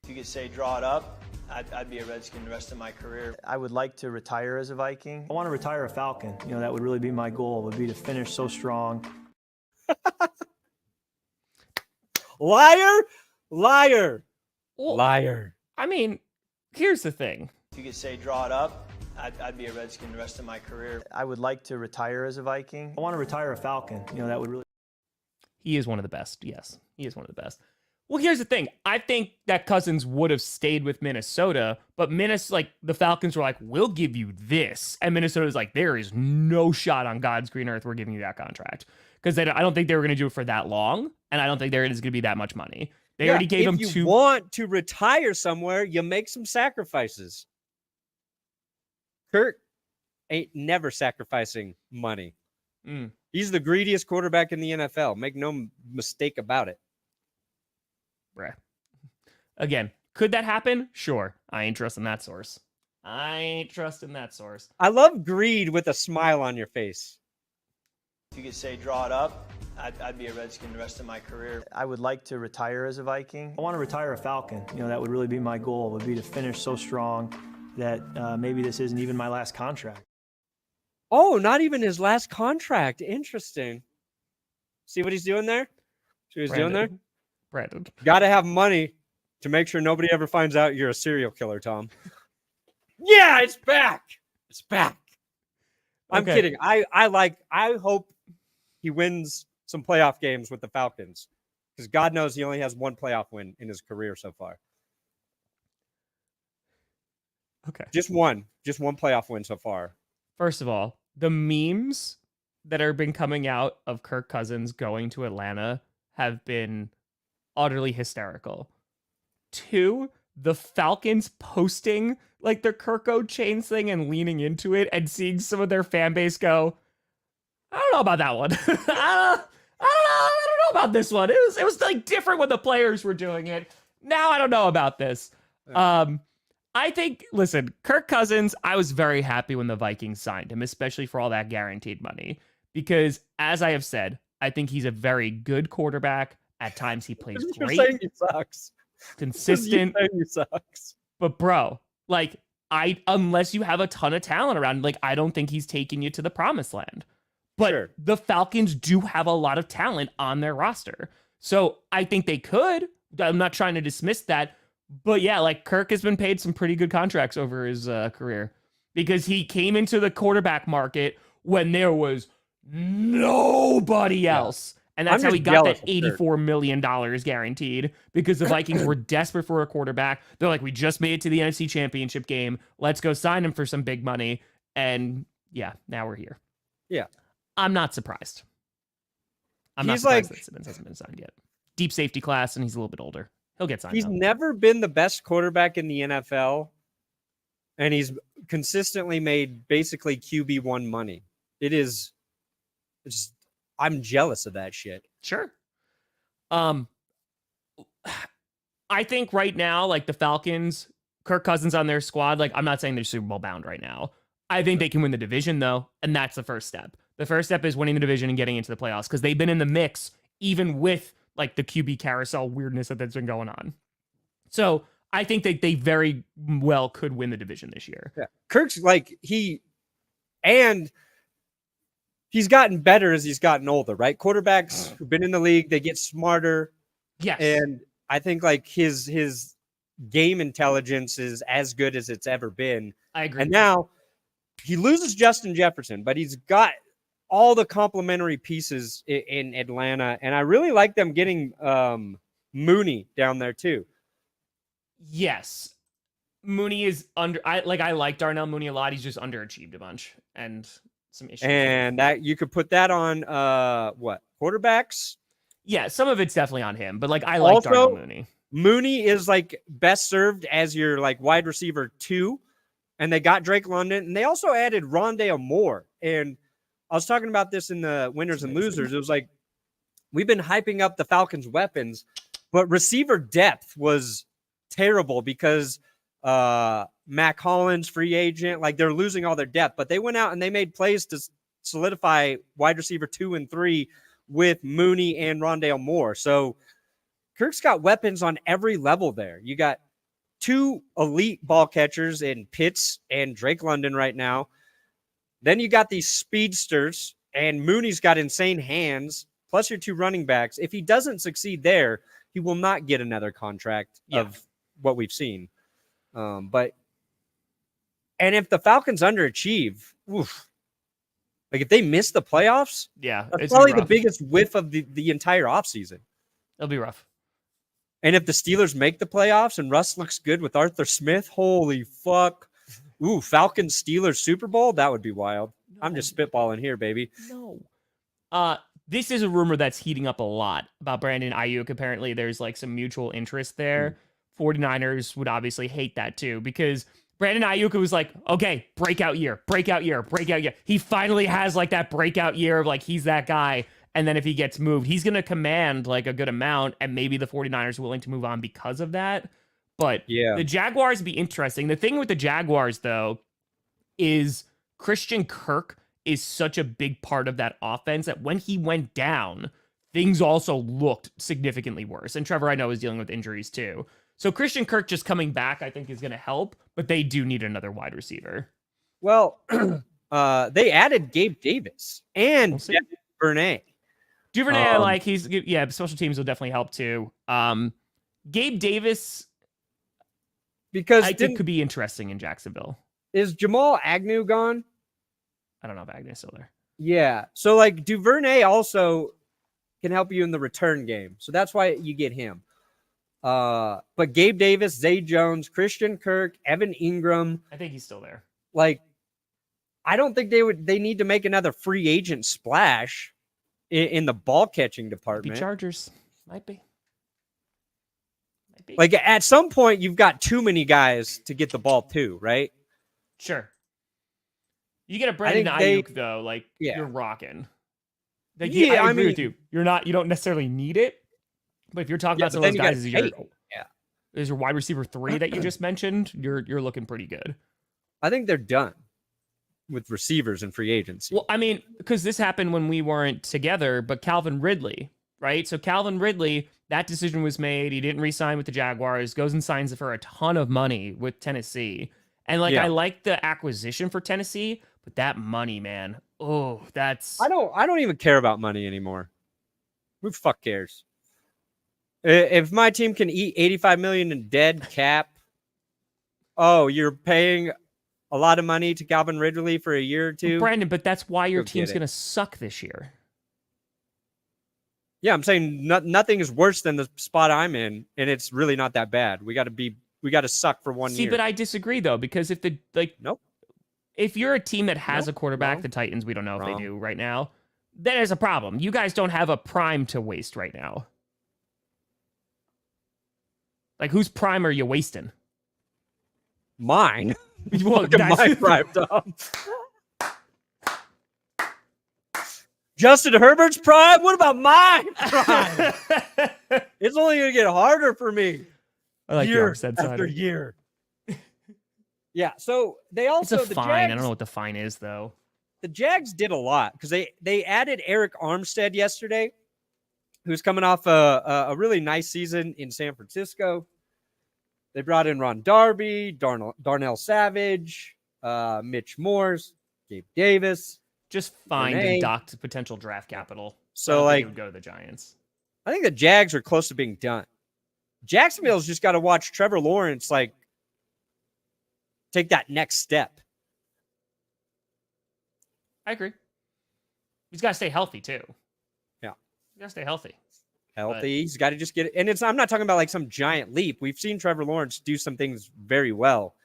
If you could say draw it up, I'd be a Redskin the rest of my career. I would like to retire as a Viking. I want to retire a Falcon. You know, that would really be my goal, would be to finish so strong. Liar. Well, Liar. I mean, here's the thing. If you could say draw it up, I'd be a Redskin the rest of my career. I would like to retire as a Viking. I want to retire a Falcon. You know, that would really... He is one of the best. Yes, he is one of the best. Well, here's the thing. I think that Cousins would have stayed with Minnesota, but the Falcons were like, we'll give you this. And Minnesota's like, there is no shot on God's green earth we're giving you that contract. Because I don't think they were going to do it for that long, and I don't think there is going to be that much money. They already gave him two. If you want to retire somewhere, you make some sacrifices. Kirk ain't never sacrificing money. He's the greediest quarterback in the NFL. Make no mistake about it. Bruh. Again, could that happen? Sure. I ain't trusting that source. I love greed with a smile on your face. If you could say draw it up, I'd be a Redskin the rest of my career. I would like to retire as a Viking. I want to retire a Falcon. You know, that would really be my goal, would be to finish so strong that maybe this isn't even my last contract. Oh, not even his last contract. Interesting. See what he's doing there? Brandon. Got to have money to make sure nobody ever finds out you're a serial killer, Tom. Yeah, it's back. I'm kidding. I hope he wins some playoff games with the Falcons, because God knows he only has one playoff win in his career so far. Okay. Just one playoff win so far. First of all, the memes that have been coming out of Kirk Cousins going to Atlanta have been utterly hysterical. 2, the Falcons posting like their Kirko chains thing and leaning into it and seeing some of their fan base go, I don't know about that one. I don't know about this one. It was like different when the players were doing it. Now I don't know about this. I think, listen, Kirk Cousins, I was very happy when the Vikings signed him, especially for all that guaranteed money. Because, as I have said, I think he's a very good quarterback. At times, he plays great. You're saying he sucks. Consistent. You're saying he sucks. But, bro, like, unless you have a ton of talent around, like, I don't think he's taking you to the promised land. But the Falcons do have a lot of talent on their roster. So, I think they could. I'm not trying to dismiss that. But yeah, like Kirk has been paid some pretty good contracts over his career because he came into the quarterback market when there was nobody else. And that's how he got that $84 million guaranteed because the Vikings were desperate for a quarterback. They're like, we just made it to the NFC Championship game. Let's go sign him for some big money. And yeah, now we're here. Yeah. I'm not surprised. I'm not surprised that Simmons hasn't been signed yet. Deep safety class, and he's a little bit older. He'll get signed. He's never been the best quarterback in the NFL, and he's consistently made basically QB1 money. I'm jealous of that shit. Sure. I think right now, like the Falcons, Kirk Cousins on their squad, like I'm not saying they're Super Bowl bound right now. I think they can win the division though, and that's the first step. The first step is winning the division and getting into the playoffs because they've been in the mix even with like the QB carousel weirdness that's been going on. So I think that they very well could win the division this year. Yeah. Kirk's like he's gotten better as he's gotten older, right? Quarterbacks who've been in the league, they get smarter. Yes. And I think like his game intelligence is as good as it's ever been. I agree. And now he loses Justin Jefferson, but he's got all the complementary pieces in Atlanta. And I really like them getting Mooney down there too. Yes. Mooney is I like Darnell Mooney a lot. He's just underachieved a bunch and some issues. And that you could put that on quarterbacks? Yeah, some of it's definitely on him, but like I like Darnell Mooney. Mooney is like best served as your like wide receiver 2. And they got Drake London, and they also added Rondale Moore. And I was talking about this in the winners and losers. It was like, we've been hyping up the Falcons' weapons, but receiver depth was terrible because Mac Hollins, free agent, like they're losing all their depth, but they went out and they made plays to solidify wide receiver 2 and 3 with Mooney and Rondale Moore. So Kirk's got weapons on every level there. You got 2 elite ball catchers in Pitts and Drake London right now. Then you got these speedsters, and Mooney's got insane hands, plus your 2 running backs. If he doesn't succeed there, he will not get another contract of what we've seen. And if the Falcons underachieve, like if they miss the playoffs, that's probably the biggest whiff of the entire offseason. It'll be rough. And if the Steelers make the playoffs and Russ looks good with Arthur Smith, holy fuck. Ooh, Falcons Steelers Super Bowl? That would be wild. No. I'm just spitballing here, baby. No. This is a rumor that's heating up a lot about Brandon Ayuk. Apparently, there's like some mutual interest there. 49ers would obviously hate that too because Brandon Ayuk was like, okay, breakout year. He finally has like that breakout year of like, he's that guy. And then if he gets moved, he's going to command like a good amount. And maybe the 49ers are willing to move on because of that. But the Jaguars would be interesting. The thing with the Jaguars, though, is Christian Kirk is such a big part of that offense that when he went down, things also looked significantly worse. And Trevor, I know, is dealing with injuries too. So Christian Kirk just coming back, I think, is going to help. But they do need another wide receiver. Well, they added Gabe Davis and Duvernay. Duvernay, I like. Special teams will definitely help too. Gabe Davis, because I think could be interesting in Jacksonville. Is Jamal Agnew gone? I don't know if Agnew's still there. Yeah. So like Duvernay also can help you in the return game. So that's why you get him. But Gabe Davis, Zay Jones, Christian Kirk, Evan Ingram. I think he's still there. Like, I don't think they need to make another free agent splash in the ball catching department. Might be Chargers. Might be. Like at some point, you've got too many guys to get the ball to, right? Sure. You get a Brandon Ayuk though, like you're rocking. Like, I agree with you. You don't necessarily need it, but if you're talking about some of those guys, is your wide receiver 3 that you just mentioned, you're looking pretty good. I think they're done with receivers and free agency. Well, I mean, because this happened when we weren't together, but Calvin Ridley, right? So Calvin Ridley, that decision was made. He didn't re-sign with the Jaguars, goes and signs for a ton of money with Tennessee. And I like the acquisition for Tennessee, but that money, man, that's... I don't even care about money anymore. Who the fuck cares? If my team can eat $85 million in dead cap, you're paying a lot of money to Calvin Ridley for a year or two. Brandon, but that's why your team's going to suck this year. Yeah, I'm saying nothing is worse than the spot I'm in, and it's really not that bad. We got to suck for 1 year. See, but I disagree though, because if nope. If you're a team that has a quarterback, the Titans, we don't know if they do right now, then there's a problem. You guys don't have a prime to waste right now. Like, whose prime are you wasting? Mine. Well, my prime, Tom. Justin Herbert's prime? What about my prime? It's only going to get harder for me. I like year the after year. Yeah, so they also... It's a fine. Jags, I don't know what the fine is, though. The Jags did a lot because they added Eric Armstead yesterday, who's coming off a really nice season in San Francisco. They brought in Ron Darby, Darnell Savage, Mitch Morse, Gabe Davis. Just find and docked potential draft capital. So, it would go to the Giants. I think the Jags are close to being done. Jacksonville's just got to watch Trevor Lawrence, take that next step. I agree. He's got to stay healthy, too. Yeah. He's got to stay healthy. He's got to just get it. And I'm not talking about some giant leap. We've seen Trevor Lawrence do some things very well.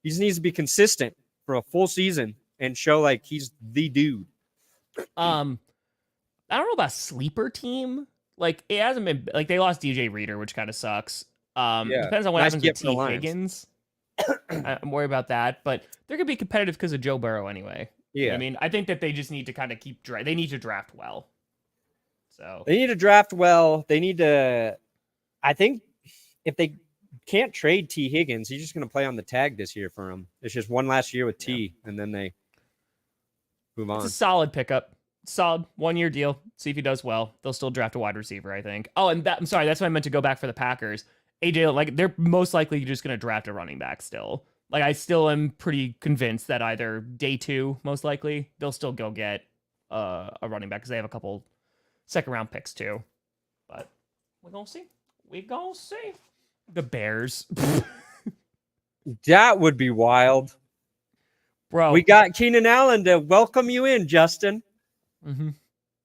He just needs to be consistent for a full season and show he's the dude. I don't know about sleeper team. It hasn't been they lost DJ Reader, which kind of sucks. Depends on what happens with T. Higgins. I'm worried about that, but they're gonna be competitive because of Joe Burrow anyway. Yeah, I mean, I think that they just need to kind of keep they need to draft well. So they need to draft well. They need to. I think if they can't trade T. Higgins, he's just gonna play on the tag this year for him. It's just one last year with T, and then they move on. It's a solid pickup. Solid 1-year deal. See if he does well. They'll still draft a wide receiver, I think. Oh, and I'm sorry, that's why I meant to go back for the Packers. AJ, they're most likely just going to draft a running back still. I still am pretty convinced that either day 2, most likely, they'll still go get a running back because they have a couple second-round picks too. But we're going to see. We're going to see. The Bears. That would be wild. Bro. We got Keenan Allen to welcome you in, Justin. Mm-hmm.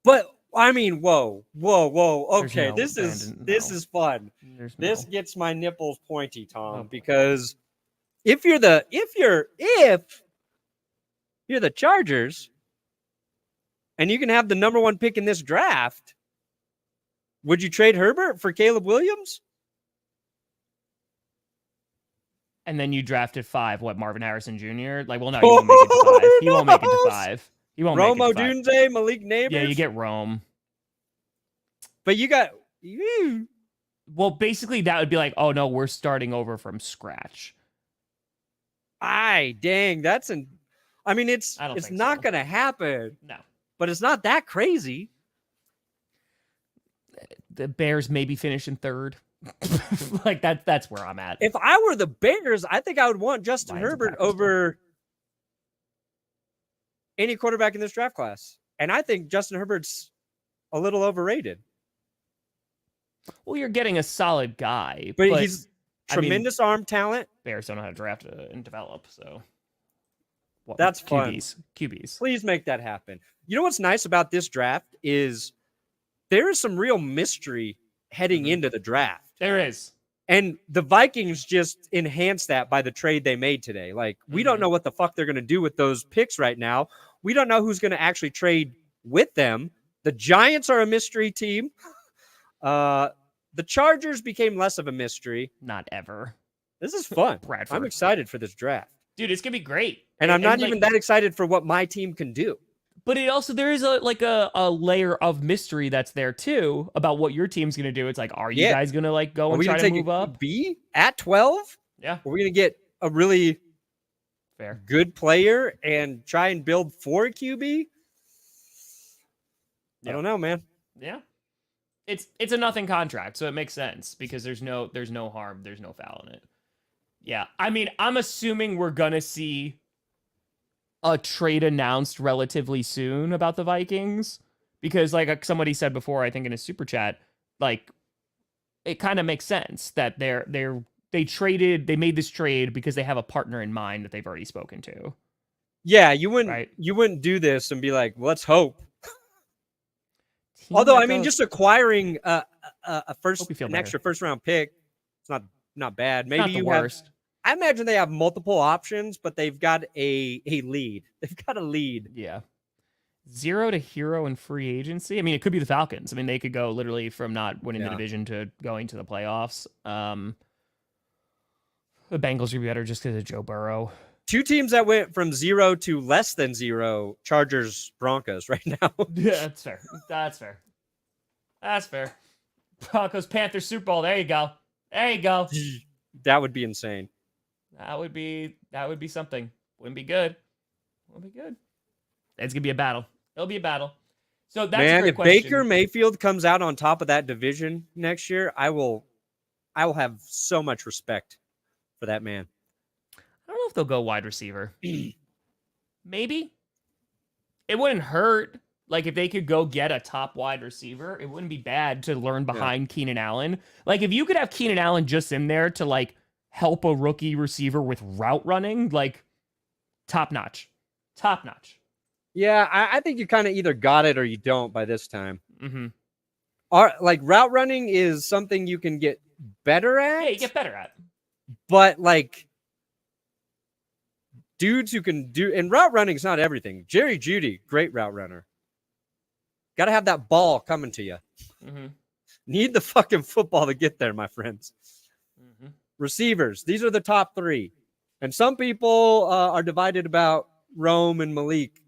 But I mean, whoa. Okay, this is fun. This gets my nipples pointy, Tom, because if you're the Chargers and you can have the number 1 pick in this draft, would you trade Herbert for Caleb Williams? And then you drafted 5. What, Marvin Harrison Jr.? No, he won't make it to 5. He won't make it to 5. He won't Rome make it to 5. Odunze, Malik Neighbors. Yeah, you get Rome. But you got... Well, basically, that would be oh, no, we're starting over from scratch. Dang, that's it's not going to happen. No. But it's not that crazy. The Bears maybe finish in 3rd. That's where I'm at. If I were the Bears, I think I would want Justin Herbert over any quarterback in this draft class. And I think Justin Herbert's a little overrated. Well, you're getting a solid guy. But he's tremendous arm talent. Bears don't know how to draft and develop, so... That's fun. QBs. Please make that happen. You know what's nice about this draft is there is some real mystery heading into the draft. There is. And the Vikings just enhanced that by the trade they made today. We don't know what the fuck they're going to do with those picks right now. We don't know who's going to actually trade with them. The Giants are a mystery team. The Chargers became less of a mystery. Not ever. This is fun. Bradford. I'm excited for this draft. Dude, it's going to be great. And I'm not even that excited for what my team can do. But it also, there is a layer of mystery that's there too about what your team's going to do. It's like, are you guys going to like go and try to move up? B at 12? Yeah. We're going to get a really good player and try and build for a QB? I don't know, man. Yeah. It's a nothing contract, so it makes sense because there's no harm, there's no foul in it. Yeah. I mean, I'm assuming we're going to see a trade announced relatively soon about the Vikings because like somebody said before, I think in a super chat, like it kind of makes sense that they made this trade because they have a partner in mind that they've already spoken to. Yeah, you wouldn't do this and be like, let's hope. Although I mean, just acquiring an extra first round pick, it's not bad. Maybe you worst. I imagine they have multiple options, but they've got a lead. They've got a lead. Yeah. 0 to hero in free agency. I mean, it could be the Falcons. I mean, they could go literally from not winning the division to going to the playoffs. The Bengals would be better just because of Joe Burrow. 2 teams that went from 0 to less than 0, Chargers, Broncos right now. Yeah, that's fair. That's fair. Broncos, Panthers, Super Bowl. There you go. That would be insane. That would be something. Wouldn't be good. It's gonna be a battle. It'll be a battle. So that's a great question. If Baker Mayfield comes out on top of that division next year, I will have so much respect for that man. I don't know if they'll go wide receiver. Maybe. It wouldn't hurt. Like, if they could go get a top wide receiver, it wouldn't be bad to learn behind Keenan Allen. Like, if you could have Keenan Allen just in there to, like, help a rookie receiver with route running, like, top notch. Yeah, I think you kind of either got it or you don't by this time. Mm-hmm. Like, route running is something you can get better at. Yeah, you get better at. But, like, dudes who can do... And route running is not everything. Jerry Jeudy, great route runner. Got to have that ball coming to you. Mm-hmm. Need the fucking football to get there, my friends. Mm-hmm. Receivers, these are the top 3. And some people are divided about Rome and Malik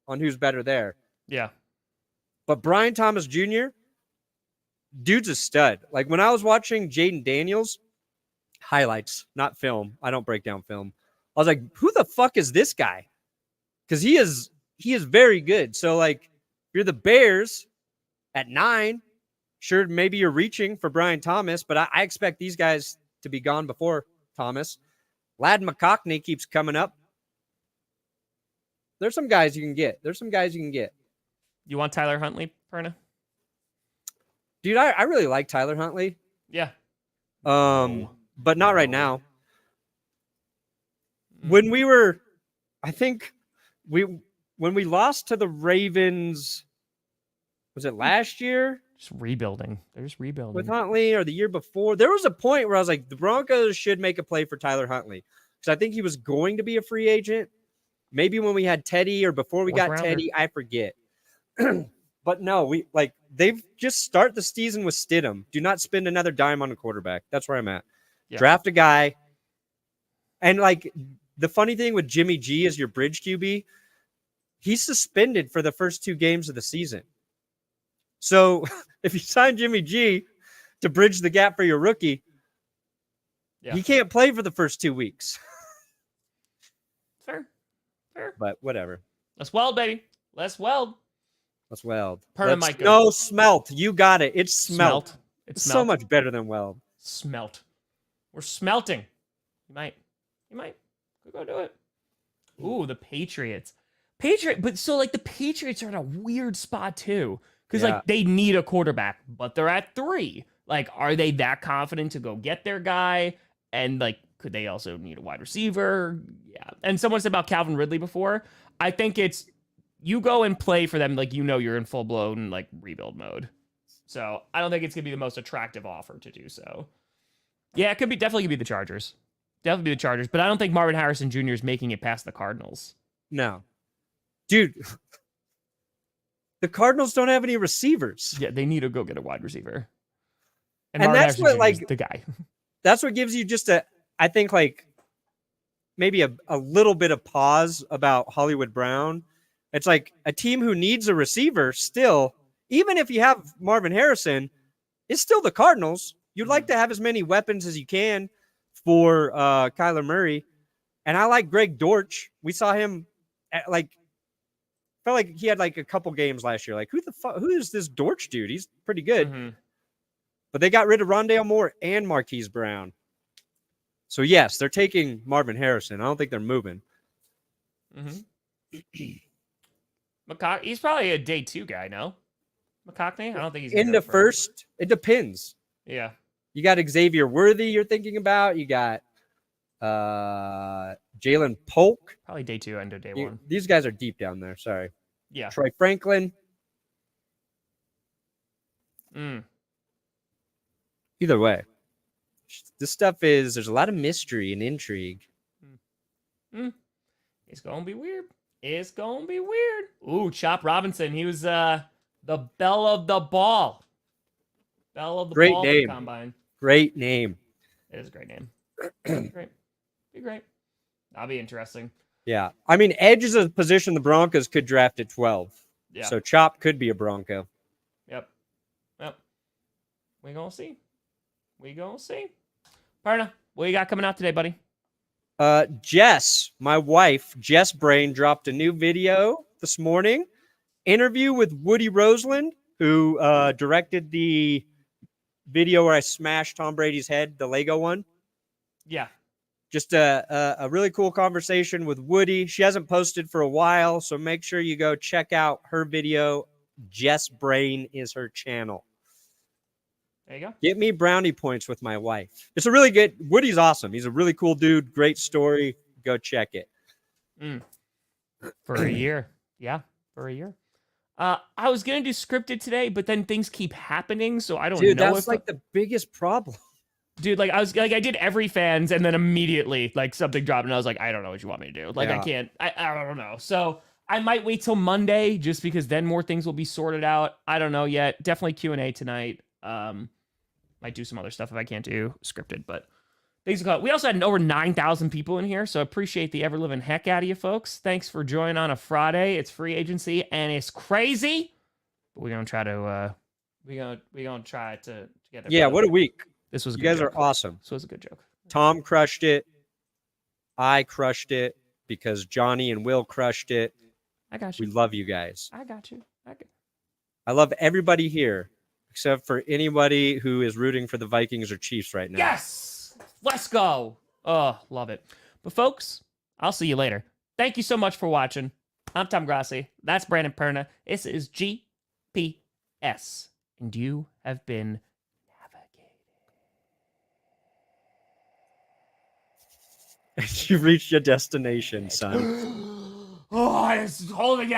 on who's better there. Yeah. But Brian Thomas Jr., dude's a stud. Like, when I was watching Jaden Daniels, highlights, not film. I don't break down film. I was like, who the fuck is this guy? Because he is very good. So, like, you're the Bears at 9. Sure, maybe you're reaching for Brian Thomas, but I expect these guys to be gone before Thomas. Ladd McConkey keeps coming up. There's some guys you can get. You want Tyler Huntley, Perna? Dude, I really like Tyler Huntley. Yeah. But not right now. When we were, I think when we lost to the Ravens, was it last year? Just rebuilding. They're just rebuilding. With Huntley or the year before. There was a point where I was like, the Broncos should make a play for Tyler Huntley. Because I think he was going to be a free agent. Maybe when we had Teddy or before we got Teddy, I forget. But no, they've just start the season with Stidham. Do not spend another dime on a quarterback. That's where I'm at. Yeah. Draft a guy. And like the funny thing with Jimmy G as your bridge QB, he's suspended for the first 2 games of the season. So if you sign Jimmy G to bridge the gap for your rookie, he can't play for the first 2 weeks. Fair. But whatever. Let's weld, baby. Let's weld. No, smelt. You got it. It's smelt. It's smelt. So much better than weld. Smelt. We're smelting. You might. Go do it. Ooh, the Patriots. But so like the Patriots are in a weird spot too. Because like they need a quarterback, but they're at 3. Like, are they that confident to go get their guy? And like, could they also need a wide receiver? Yeah. And someone said about Calvin Ridley before. I think it's you go and play for them like you're in full blown like rebuild mode. So I don't think it's gonna be the most attractive offer to do so. Yeah, it could be definitely be the Chargers. But I don't think Marvin Harrison Jr. is making it past the Cardinals. No. Dude. The Cardinals don't have any receivers. Yeah, they need to go get a wide receiver. And that's what, like, the guy. That's what gives you just I think, like, maybe a little bit of pause about Hollywood Brown. It's like a team who needs a receiver still, even if you have Marvin Harrison, it's still the Cardinals. You'd like to have as many weapons as you can for Kyler Murray. And I like Greg Dortch. We saw him felt like he had like a couple games last year. Like, who is this Dortch dude? He's pretty good. Mm-hmm. But they got rid of Rondale Moore and Marquise Brown. So, yes, they're taking Marvin Harrison. I don't think they're moving. Mm-hmm. He's probably a day 2 guy, no? McCockney? I don't think he's in the first. It depends. Yeah. You got Xavier Worthy you're thinking about. You got Jalen Polk. Probably day 2 under day 1. These guys are deep down there. Sorry. Yeah. Troy Franklin. Either way. This stuff there's a lot of mystery and intrigue. It's going to be weird. It's going to be weird. Ooh, Chop Robinson. He was the belle of the ball. Belle of the great ball name. Combine. Great name. It is a great name. Great. Be great. That'll be interesting. Yeah. I mean, edge is a position the Broncos could draft at 12. Yeah. So Chop could be a Bronco. Yep. We gonna see. Perna, what you got coming out today, buddy? Jess, my wife, Jess Brain, dropped a new video this morning. Interview with Woody Roseland, who directed the video where I smashed Tom Brady's head, the Lego one. Yeah. Just a really cool conversation with Woody. She hasn't posted for a while, so make sure you go check out her video. Jess Brain is her channel. There you go. Get me brownie points with my wife. It's a really good. Woody's awesome. He's a really cool dude. Great story. Go check it. For a year. Yeah, for a year. I was going to do scripted today, but then things keep happening, so I don't know. Dude, that's like the biggest problem. Dude, like I did every fans, and then immediately like something dropped, and I was like, I don't know what you want me to do. Like I can't. I don't know. So I might wait till Monday just because then more things will be sorted out. I don't know yet. Definitely Q&A tonight. Might do some other stuff if I can't do scripted, but things are. We also had over 9,000 people in here, so appreciate the ever living heck out of you folks. Thanks for joining on a Friday. It's free agency and it's crazy, but we're gonna try to we're gonna try to get there. Yeah, what a week! This was. You guys are awesome. This was a good joke. Tom crushed it. I crushed it because Johnny and Will crushed it. I got you. We love you guys. I got you. I love everybody here. Except for anybody who is rooting for the Vikings or Chiefs right now. Yes! Let's go! Oh, love it. But folks, I'll see you later. Thank you so much for watching. I'm Tom Grossi. That's Brandon Perna. This is GPS. And you have been navigated. You've reached your destination, son. Oh, it's holding out.